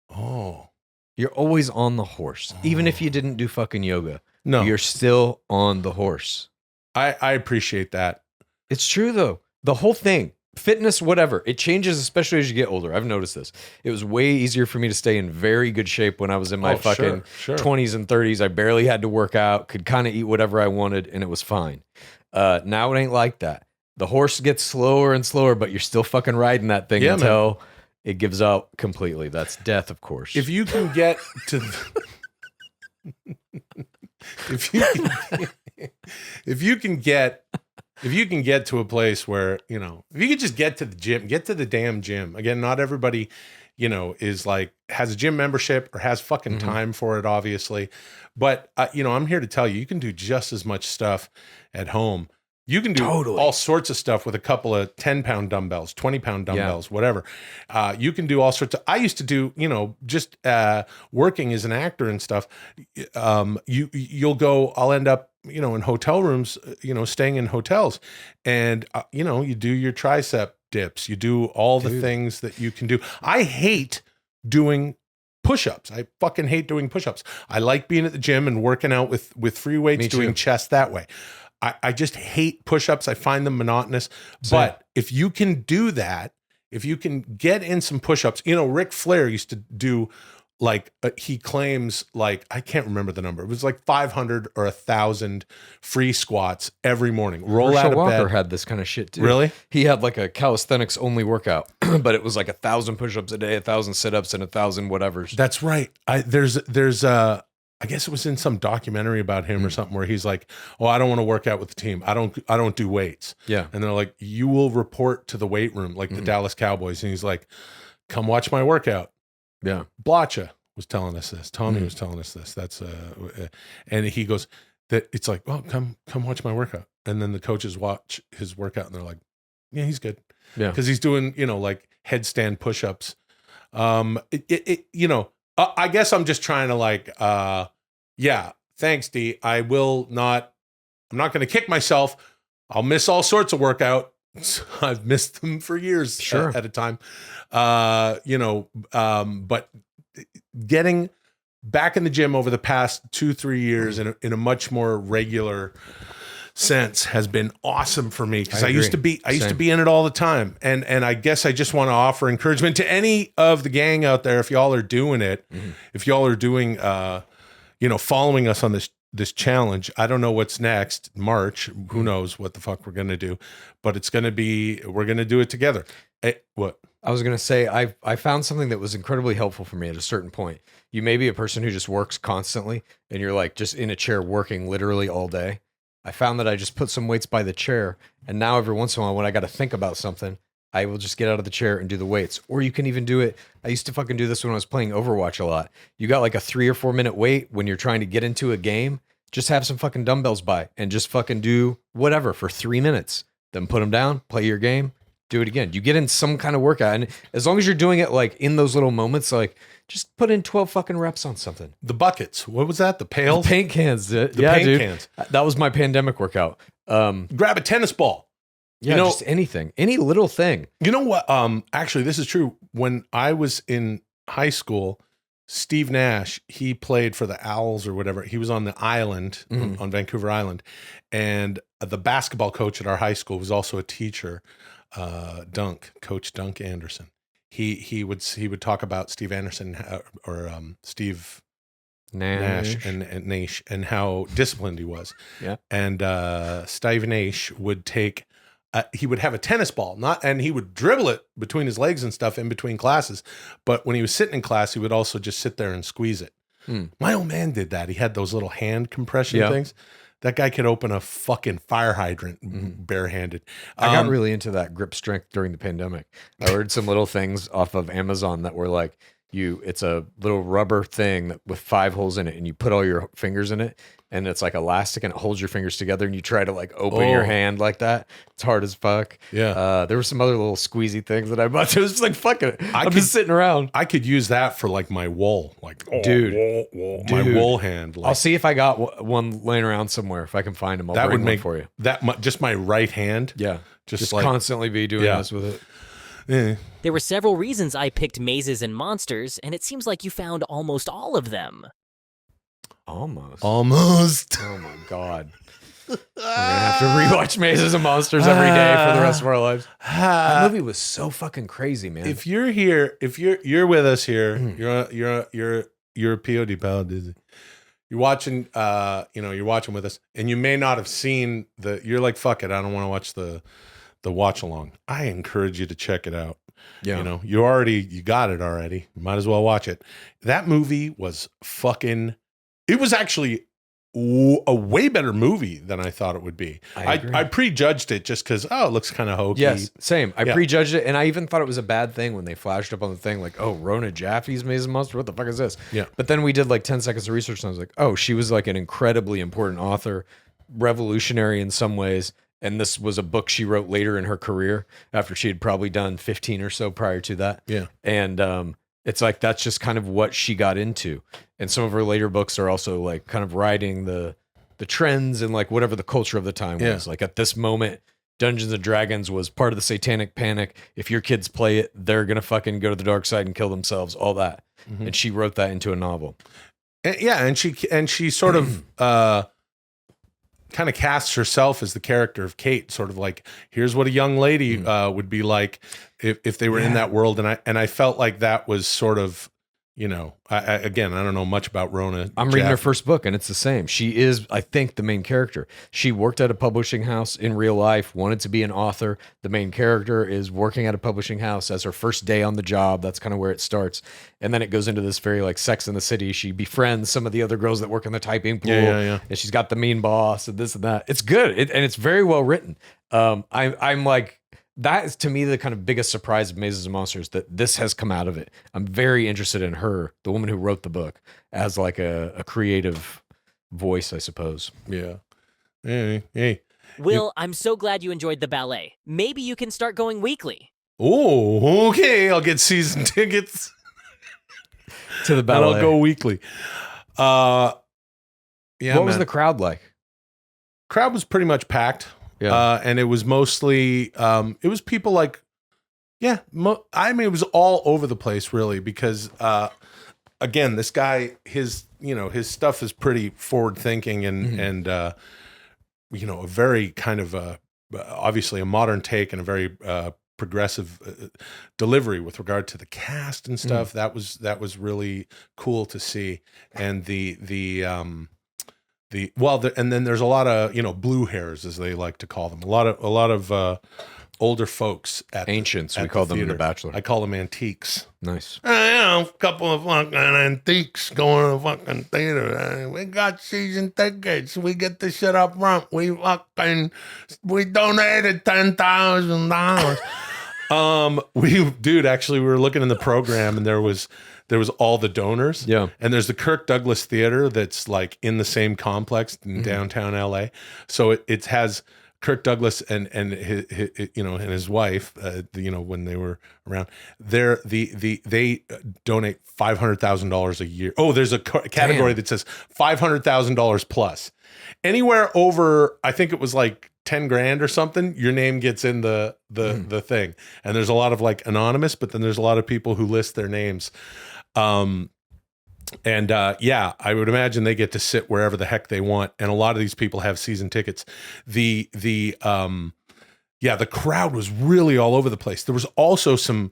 Oh. You're always on the horse. Even if you didn't do fucking yoga. No. You're still on the horse. I appreciate that. It's true, though. The whole thing, fitness, whatever, it changes, especially as you get older. I've noticed this. It was way easier for me to stay in very good shape when I was in my fucking 20s and 30s. I barely had to work out, could kind of eat whatever I wanted, and it was fine. Now it ain't like that. The horse gets slower and slower, but you're still fucking riding that thing until it gives out completely. That's death, of course. If you can get to... If you can get if you can get to a place where, if you could just get to the gym, get to the damn gym. Again, not everybody, is like, has a gym membership or has fucking time for it, obviously. But, I'm here to tell you, you can do just as much stuff at home. You can do all sorts of stuff with a couple of 10-pound dumbbells, 20-pound dumbbells, whatever. You can do all sorts of, I used to do, just working as an actor and stuff. You'll go, I'll end up, in hotel rooms, staying in hotels, and, you do your tricep dips. You do all the things that you can do. I hate doing push-ups. I fucking hate doing push-ups. I like being at the gym and working out with free weights, doing chest that way. I just hate push-ups. I find them monotonous. Same. But if you can do that, if you can get in some push-ups, Ric Flair used to do he claims I can't remember the number. It was 500 or 1,000 free squats every morning. Roll Herschel out of Walker bed. had this kind of shit too. Really? He had a calisthenics only workout, but it was 1,000 push-ups a day, 1,000 sit-ups, and 1,000 whatevers. That's right. There's I guess it was in some documentary about him or something where he's like, "Oh, I don't want to work out with the team. I don't do weights." Yeah. And they're like, "You will report to the weight room the Dallas Cowboys." And he's like, "Come watch my workout." Yeah. Blotcha was telling us this. Tommy was telling us this. That's and he goes that it's like, "Well, come watch my workout." And then the coaches watch his workout and they're like, "Yeah, he's good." Yeah. Cuz he's doing, headstand push-ups. I guess I'm just trying to thanks, D. I'm not going to kick myself. I'll miss all sorts of workout. I've missed them for years at a time. But getting back in the gym over the past 2-3 years in a much more regular sense has been awesome for me, because I used to be in it all the time, and I guess I just want to offer encouragement to any of the gang out there. If y'all are doing it, if y'all are doing following us on this challenge, I don't know what's next. March, who knows what the fuck we're gonna do, but we're gonna do it together. What I was gonna say, I found something that was incredibly helpful for me at a certain point. You may be a person who just works constantly, and you're just in a chair working literally all day. I found that I just put some weights by the chair, and now every once in a while when I got to think about something, I will just get out of the chair and do the weights. Or you can even do it. I used to fucking do this when I was playing Overwatch a lot. You got a 3 or 4 minute wait when you're trying to get into a game. Just have some fucking dumbbells by and just fucking do whatever for 3 minutes. Then put them down, play your game, do it again. You get in some kind of workout. And as long as you're doing it in those little moments, just put in 12 fucking reps on something. The buckets. What was that? The pails? The paint cans. The paint cans. That was my pandemic workout. Grab a tennis ball. Yeah, just anything. Any little thing. You know what? Actually, this is true. When I was in high school, Steve Nash, he played for the Owls or whatever. He was on the island, on Vancouver Island. And the basketball coach at our high school was also a teacher, Coach Dunk Anderson. He would talk about Steve Anderson or Steve Nash and how disciplined he was. Yeah. And Steve Nash would take he would have a tennis ball, and he would dribble it between his legs and stuff in between classes. But when he was sitting in class, he would also just sit there and squeeze it. My old man did that. He had those little hand compression things. That guy could open a fucking fire hydrant barehanded. I got really into that grip strength during the pandemic. I ordered some little things off of Amazon that were it's a little rubber thing with 5 holes in it, and you put all your fingers in it, and it's elastic, and it holds your fingers together, and you try to open your hand like that. It's hard as fuck. Yeah. There were some other little squeezy things that I bought. It was just fuck it. I'm just sitting around. I could use that for my wool, my wool hand. I'll see if I got one laying around somewhere. If I can find them, I'll bring one for you. Just my right hand. Yeah. Just constantly be doing this with it. Yeah. There were several reasons I picked mazes and monsters, and it seems like you found almost all of them. Almost. Oh my God. We're gonna have to rewatch Mazes and Monsters every day for the rest of our lives. That movie was so fucking crazy, man. If you're here, if you're with us here, you're a POD pal, Dizzy. You're watching, you're watching with us, and you may not have seen you're like, fuck it, I don't want to watch the watch along. I encourage you to check it out. Yeah. You got it already. You might as well watch it. That movie was it was actually a way better movie than I thought it would be. I prejudged it just because, it looks kind of hokey. Yes, same. I prejudged it, and I even thought it was a bad thing when they flashed up on the thing, like, oh, Rona Jaffe's Mason Monster? What the fuck is this? Yeah. But then we did like 10 seconds of research, and I was like, oh, she was like an incredibly important author, revolutionary in some ways, and this was a book she wrote later in her career after she had probably done 15 or so prior to that. Yeah. And it's like that's just kind of what she got into. And some of her later books are also like kind of riding the trends and like whatever the culture of the time was. Like at this moment, Dungeons and Dragons was part of the satanic panic. If your kids play it, they're going to fucking go to the dark side and kill themselves, all that. And she wrote that into a novel. And she sort of kind of casts herself as the character of Kate, sort of like, here's what a young lady would be like if they were in that world. And I felt like that was sort of, you know, I don't know much about Rona. I'm reading her first book, and it's the same. She is, I think, the main character. She worked at a publishing house in real life, wanted to be an author. The main character is working at a publishing house as her first day on the job. That's kind of where it starts. And then it goes into this very like Sex in the City. She befriends some of the other girls that work in the typing pool. And she's got the mean boss and this and that. It's good. And it's very well written. I'm like, that is to me the kind of biggest surprise of Mazes and Monsters, that this has come out of it. I'm very interested in her, the woman who wrote the book, as like a creative voice, I suppose. Yeah. Hey. Will, I'm so glad you enjoyed the ballet. Maybe you can start going weekly. Oh, okay. I'll get season tickets to the ballet. And I'll go weekly. What was the crowd like? Crowd was pretty much packed. Yeah. And it was mostly, it was people like, it was all over the place really, because, again, this guy, his stuff is pretty forward thinking and a very kind of, obviously a modern take and a very, progressive delivery with regard to the cast and stuff. That was really cool to see. And and then there's a lot of, blue hairs, as they like to call them. A lot of older folks at ancients. We at call the them in The theater. Bachelor. I call them antiques. Nice. A couple of fucking antiques going to the fucking theater. We got season tickets. We get the shit up front. We donated $10,000. Actually, we were looking in the program, and there was all the donors. Yeah. And there's the Kirk Douglas Theater that's like in the same complex in downtown LA. So it has Kirk Douglas and his and his wife, when they were around, they donate $500,000 a year. Oh, there's a category that says $500,000 plus. Anywhere over, I think it was like 10 grand or something, your name gets in the thing. And there's a lot of like anonymous, but then there's a lot of people who list their names. I would imagine they get to sit wherever the heck they want. And a lot of these people have season tickets. The crowd was really all over the place. There was also some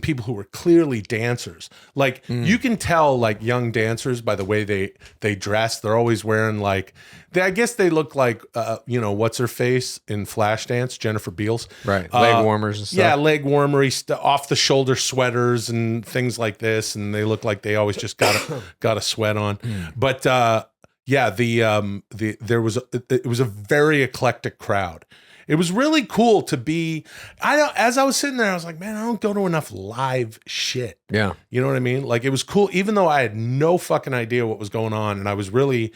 people who were clearly dancers. Like you can tell like young dancers by the way they dress. They're always wearing like, I guess they look like, what's her face in Flashdance, Jennifer Beals. Right. Leg warmers and stuff. Yeah. Leg warmery, off the shoulder sweaters and things like this. And they look like they always just got a sweat on. But, it was a very eclectic crowd. It was really cool to be, as I was sitting there, I was like, man, I don't go to enough live shit. Yeah. You know what I mean? Like, it was cool, even though I had no fucking idea what was going on. And I was really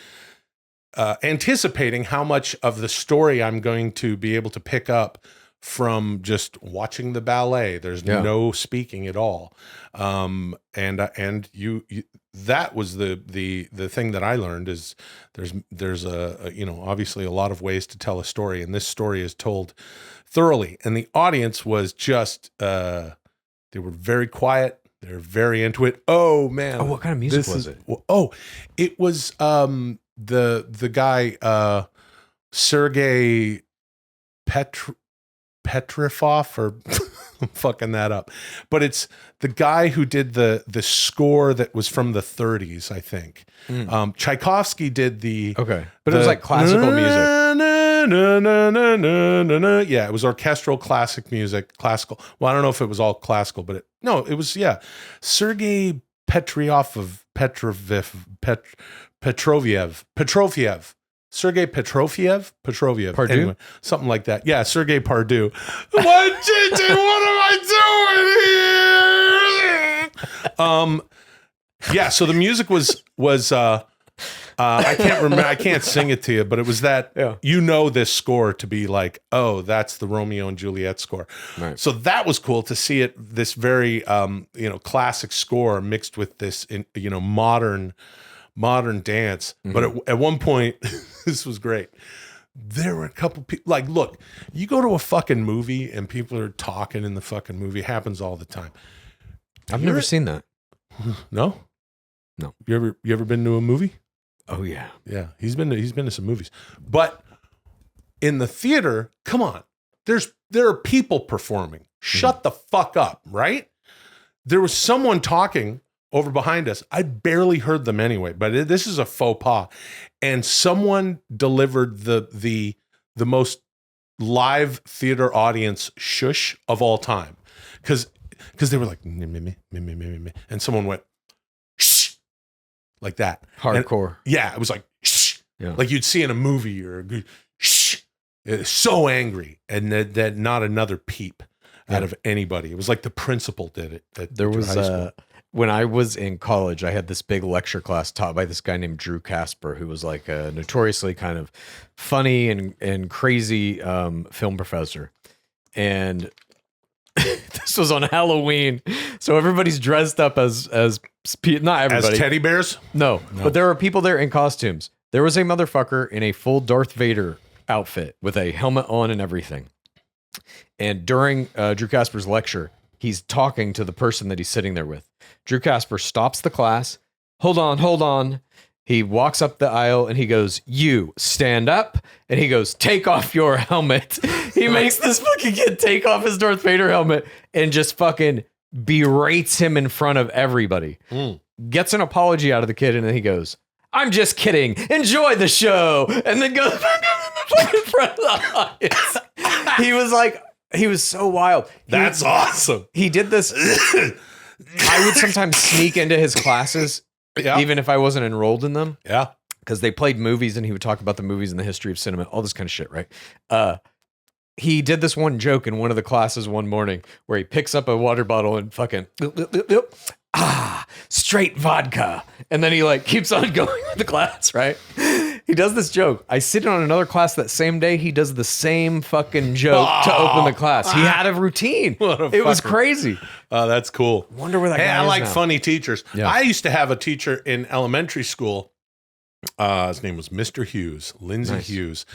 anticipating how much of the story I'm going to be able to pick up from just watching the ballet. There's no speaking at all. That was the thing that I learned is there's obviously a lot of ways to tell a story, and this story is told thoroughly. And the audience was just they were very quiet. They're very into it. Oh man! Oh, what kind of music was it? It was the guy Sergei Petrifov, or I'm fucking that up, but it's the guy who did the score that was from the 30s, I think. Tchaikovsky did but it was like classical music. Yeah, it was orchestral classical. Well, I don't know if it was all classical, but it was Sergei Petrofiev. Sergei Petrofiev. Pardue? Anyway, something like that. Yeah, Sergei Pardue. What, JJ, what am I doing here? Yeah, so the music was I can't remember, I can't sing it to you, but it was that, this score to be like, oh, that's the Romeo and Juliet score. Right. So that was cool to see it, this very, classic score mixed with this, modern dance. Mm-hmm. But at one point, this was great. There were a couple people, like, look, you go to a fucking movie and people are talking in the fucking movie. It happens all the time. I've never seen that. No? No. You ever been to a movie? Oh yeah. Yeah, he's been to some movies. But in the theater, come on. There are people performing. Shut the fuck up, right? There was someone talking over behind us. I barely heard them anyway, but this is a faux pas. And someone delivered the most live theater audience shush of all time. Cuz they were like me, and someone went shh like that. Hardcore. And, yeah, it was like shh. Yeah. Like you'd see in a movie or shh. It was so angry, and that not another peep out of anybody. It was like the principal did it. There was when I was in college, I had this big lecture class taught by this guy named Drew Casper, who was like a notoriously kind of funny and crazy film professor. And this was on Halloween, so everybody's dressed up as not everybody as teddy bears. No, but there were people there in costumes. There was a motherfucker in a full Darth Vader outfit with a helmet on and everything. And during Drew Casper's lecture, he's talking to the person that he's sitting there with. Drew Casper stops the class. Hold on. He walks up the aisle and he goes, "You stand up." And he goes, "Take off your helmet." He makes this fucking kid take off his Darth Vader helmet and just fucking berates him in front of everybody. Gets an apology out of the kid, and then he goes, "I'm just kidding. Enjoy the show." And then goes back in front of the audience. He was so wild. That's awesome. He did this. I would sometimes sneak into his classes, even if I wasn't enrolled in them. Yeah. Because they played movies and he would talk about the movies and the history of cinema, all this kind of shit, right? He did this one joke in one of the classes one morning where he picks up a water bottle and fucking straight vodka. And then he like keeps on going with the class, right? He does this joke. I sit in on another class that same day. He does the same fucking joke to open the class. He had a routine. It was crazy. Oh, that's cool. Wonder where that guy I is like now. funny teachers. Yeah. I used to have a teacher in elementary school. His name was Mr. Hughes, Lindsay Hughes.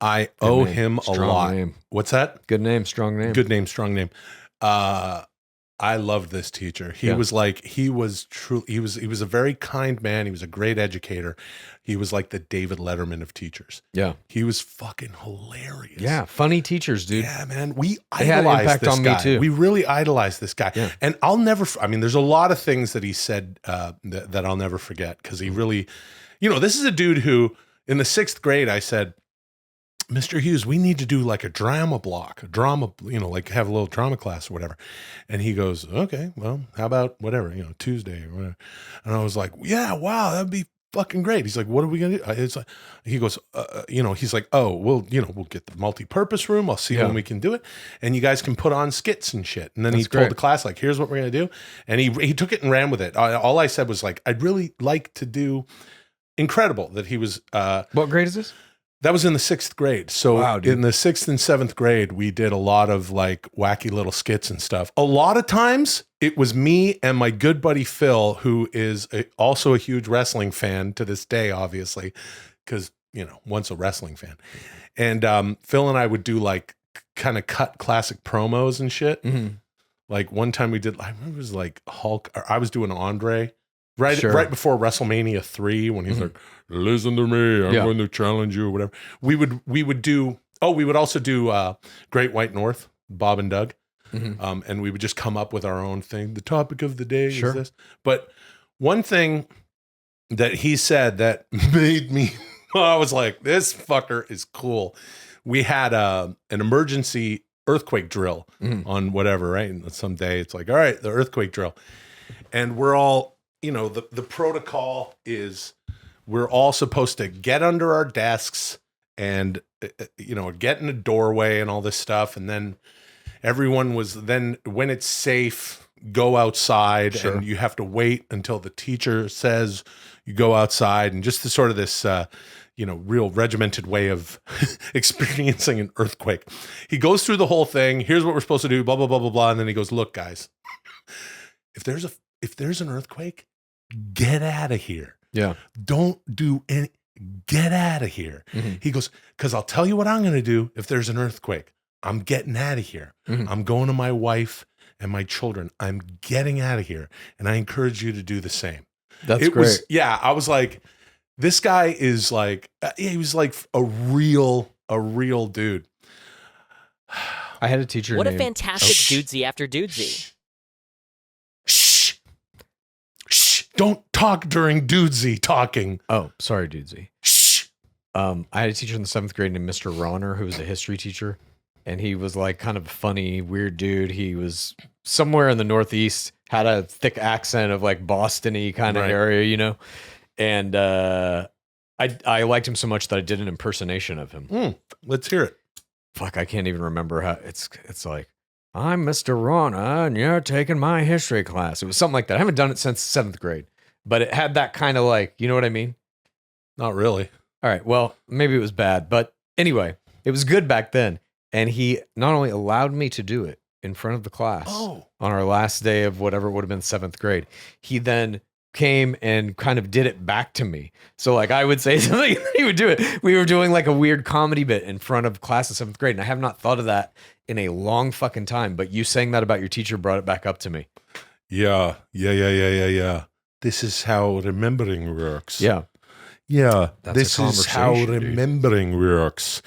I owe him a lot. Name. What's that? Good name, strong name. Good name, strong name. I loved this teacher. He was a very kind man. He was a great educator. He was like the David Letterman of teachers. Yeah. He was fucking hilarious. Yeah. Funny teachers, dude. Yeah, man. We They had an idolized impact this on guy. me too. We really idolized this guy. Yeah. And there's a lot of things that he said that I'll never forget because he really, this is a dude who in the 6th grade, I said, "Mr. Hughes, we need to do like a drama block, like have a little drama class or whatever." And he goes, "Okay, well, how about whatever, Tuesday or whatever." And I was like, "Yeah, wow, that'd be fucking great." He's like, "What are we going to do?" It's like, he goes, he's like, "Oh, we'll get the multi-purpose room. I'll see when we can do it. And you guys can put on skits and shit." And then he told the class, like, "Here's what we're going to do." And he took it and ran with it. All I said was like, "I'd really like to do incredible that he was." What grade is this? That was in the 6th grade. So in the 6th and 7th grade, we did a lot of like wacky little skits and stuff. A lot of times it was me and my good buddy Phil, who is also a huge wrestling fan to this day, obviously, because, once a wrestling fan. And Phil and I would do like kind of cut classic promos and shit. Mm-hmm. Like one time I remember it was like Hulk, or I was doing Andre. Right before WrestleMania 3, when he's like, "Listen to me, I'm going to challenge you," or whatever. We would also do Great White North, Bob and Doug. Mm-hmm. And we would just come up with our own thing. The topic of the day is this. But one thing that he said that made me, I was like, this fucker is cool. We had an emergency earthquake drill on whatever, right? And someday it's like, all right, the earthquake drill. And we're all the protocol is we're all supposed to get under our desks and, get in a doorway and all this stuff. And then everyone was then when it's safe, go outside and you have to wait until the teacher says you go outside, and just the sort of this, real regimented way of experiencing an earthquake. He goes through the whole thing. Here's what we're supposed to do, blah, blah, blah, blah, blah. And then he goes, look, guys, if there's an earthquake, get out of here. Yeah. Don't do any, get out of here. Mm-hmm. He goes, because I'll tell you what I'm going to do if there's an earthquake. I'm getting out of here. Mm-hmm. I'm going to my wife and my children. I'm getting out of here. And I encourage you to do the same. That's great. I was like, this guy is like, he was like a real dude. I had a teacher. What a fantastic Dudesy after Dudesy. Shh. Don't talk during Dudesy talking. Oh, sorry, Dudesy. Shh. I had a teacher in the 7th grade named Mr. Ronner, who was a history teacher. And he was like kind of a funny, weird dude. He was somewhere in the Northeast, had a thick accent of like Boston-y kind of area, And I liked him so much that I did an impersonation of him. Let's hear it. Fuck, I can't even remember how it's like, I'm Mr. Ronner and you're taking my history class. It was something like that. I haven't done it since 7th grade, but it had that kind of like, you know what I mean? Not really. All right. Well, maybe it was bad, but anyway, it was good back then. And he not only allowed me to do it in front of the class on our last day of whatever would have been 7th grade, he then came and kind of did it back to me. So like I would say something, he would do it. We were doing like a weird comedy bit in front of class of 7th grade. And I have not thought of that in a long fucking time. But you saying that about your teacher brought it back up to me. Yeah. This is how remembering works. Yeah. This is how remembering works.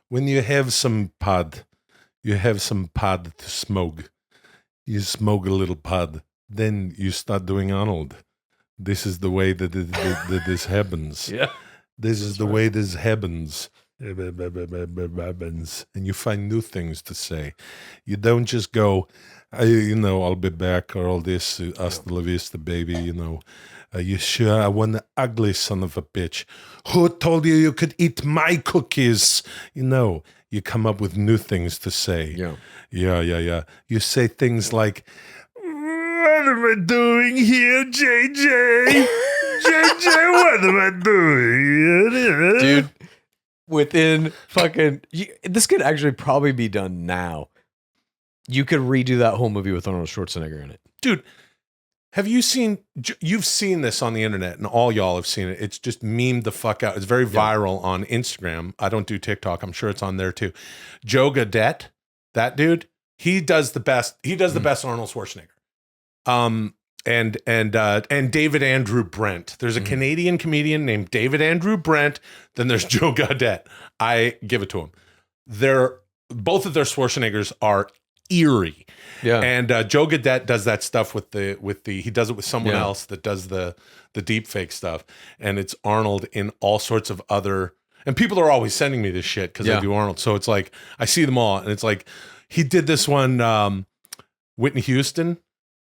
When you have some pod to smoke. You smoke a little pod. Then you start doing Arnold. This is the way that this happens. Yeah. This is the way this happens. And you find new things to say. You don't just go, I'll be back or all this, hasta la vista, baby, you sure I want the ugly son of a bitch? Who told you could eat my cookies? You come up with new things to say. Yeah. You say things like, what am I doing here, JJ? JJ, what am I doing here? Dude, within this could actually probably be done now. You could redo that whole movie with Arnold Schwarzenegger in it. Dude, you've seen this on the internet, and all y'all have seen it. It's just memed the fuck out. It's very viral on Instagram. I don't do TikTok. I'm sure it's on there too. Joe Gaudette, that dude, he does the best. He does the best Arnold Schwarzenegger. And David Andrew Brent. There's a Canadian comedian named David Andrew Brent. Then there's Joe Gaudette. I give it to him. Both of their Schwarzeneggers are eerie. Yeah. And Joe Gaudette does that stuff with the he does it with someone else that does the deep fake stuff. And it's Arnold in all sorts of other, and people are always sending me this shit because I do Arnold. So it's like I see them all, and it's like he did this one, Whitney Houston.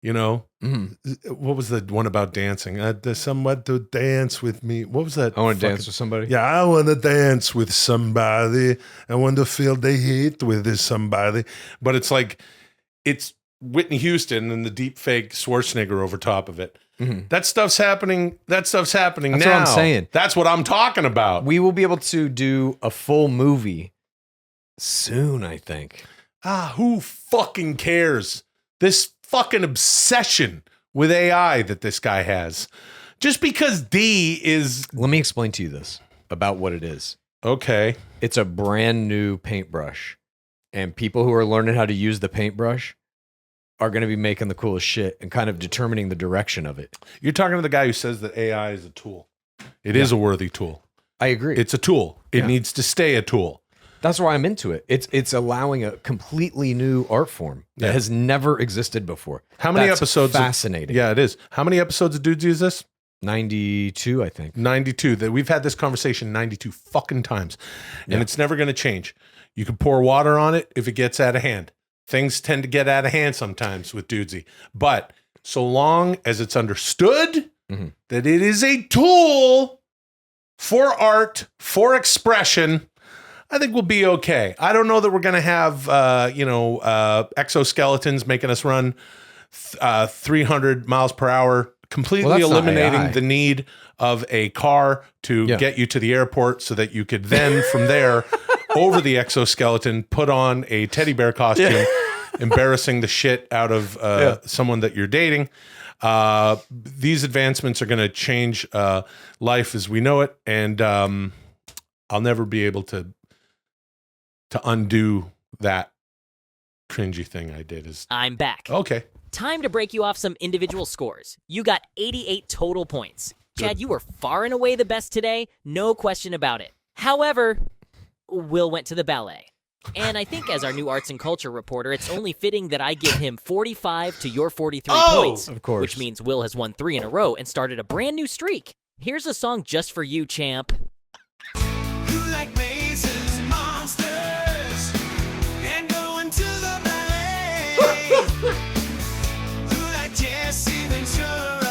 What was the one about dancing? There's someone to dance with me. What was that? I want to dance with somebody. Yeah, I want to dance with somebody. I want to feel the heat with this somebody. But it's like, it's Whitney Houston and the deep fake Schwarzenegger over top of it. Mm-hmm. That stuff's happening. That's now. That's what I'm saying. That's what I'm talking about. We will be able to do a full movie soon, I think. Who fucking cares? This fucking obsession with AI that this guy has. Just because D is... Let me explain to you this about what it is. Okay. It's a brand new paintbrush. And people who are learning how to use the paintbrush are going to be making the coolest shit and kind of determining the direction of it. You're talking to the guy who says that AI is a tool. It is a worthy tool. I agree. It's a tool. It needs to stay a tool. That's why I'm into it. It's allowing a completely new art form that has never existed before. How many episodes? Fascinating. It is. How many episodes of Dudesy is this? 92, I think. 92. That we've had this conversation 92 fucking times, and it's never going to change. You can pour water on it if it gets out of hand. Things tend to get out of hand sometimes with Dudesy, but so long as it's understood that it is a tool for art, for expression, I think we'll be okay. I don't know that we're going to have, exoskeletons making us run 300 miles per hour, completely eliminating the need of a car to get you to the airport so that you could then, from there, over the exoskeleton, put on a teddy bear costume, embarrassing the shit out of someone that you're dating. These advancements are going to change life as we know it, and I'll never be able to undo that cringy thing I did. I'm back. Okay. Time to break you off some individual scores. You got 88 total points. Chad, you were far and away the best today, no question about it. However, Will went to the ballet. And I think as our new arts and culture reporter, it's only fitting that I give him 45 to your 43 points. Of course. Which means Will has won 3 in a row and started a brand new streak. Here's a song just for you, champ. Who like mazes, monsters, and going to the ballet? Who like Jesse Ventura,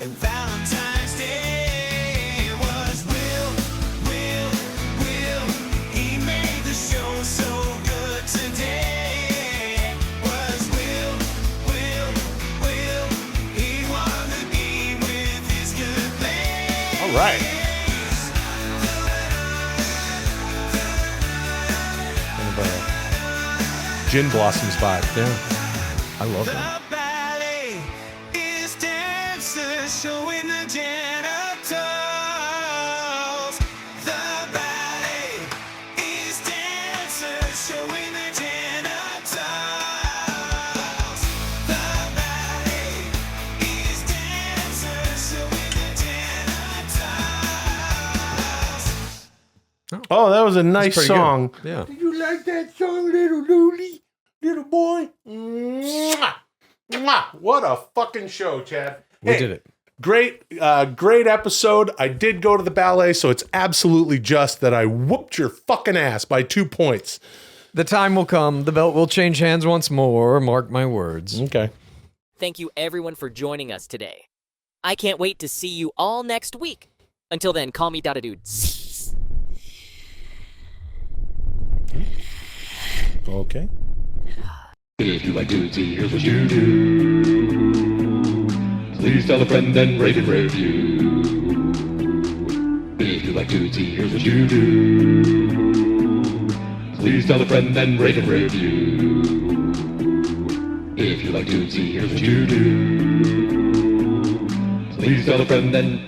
and Valentine's Day was Will, he made the show so good today. Was Will, he won the game with his good play. All right. Gin Blossoms vibe. Yeah. I love that. The ballet is dancers showing the genitals. The ballet is dancers showing the genitals. The ballet is dancers showing the genitals. Oh, that was a nice pretty song. good. Yeah. Did you like that song, little Luli? Little boy? Mwah! Mwah! What a fucking show, Chad. We did it. Great episode. I did go to the ballet, so it's absolutely just that I whooped your fucking ass by 2 points. The time will come. The belt will change hands once more. Mark my words. Okay. Thank you everyone for joining us today. I can't wait to see you all next week. Until then, call me Dude. Okay. If you like Dudesy, here's what you do. Please tell a friend and rate and review. If you like Dudesy, here's what you do. Please tell a friend and rate and review. If you like Dudesy, here's what you do. Please tell a friend and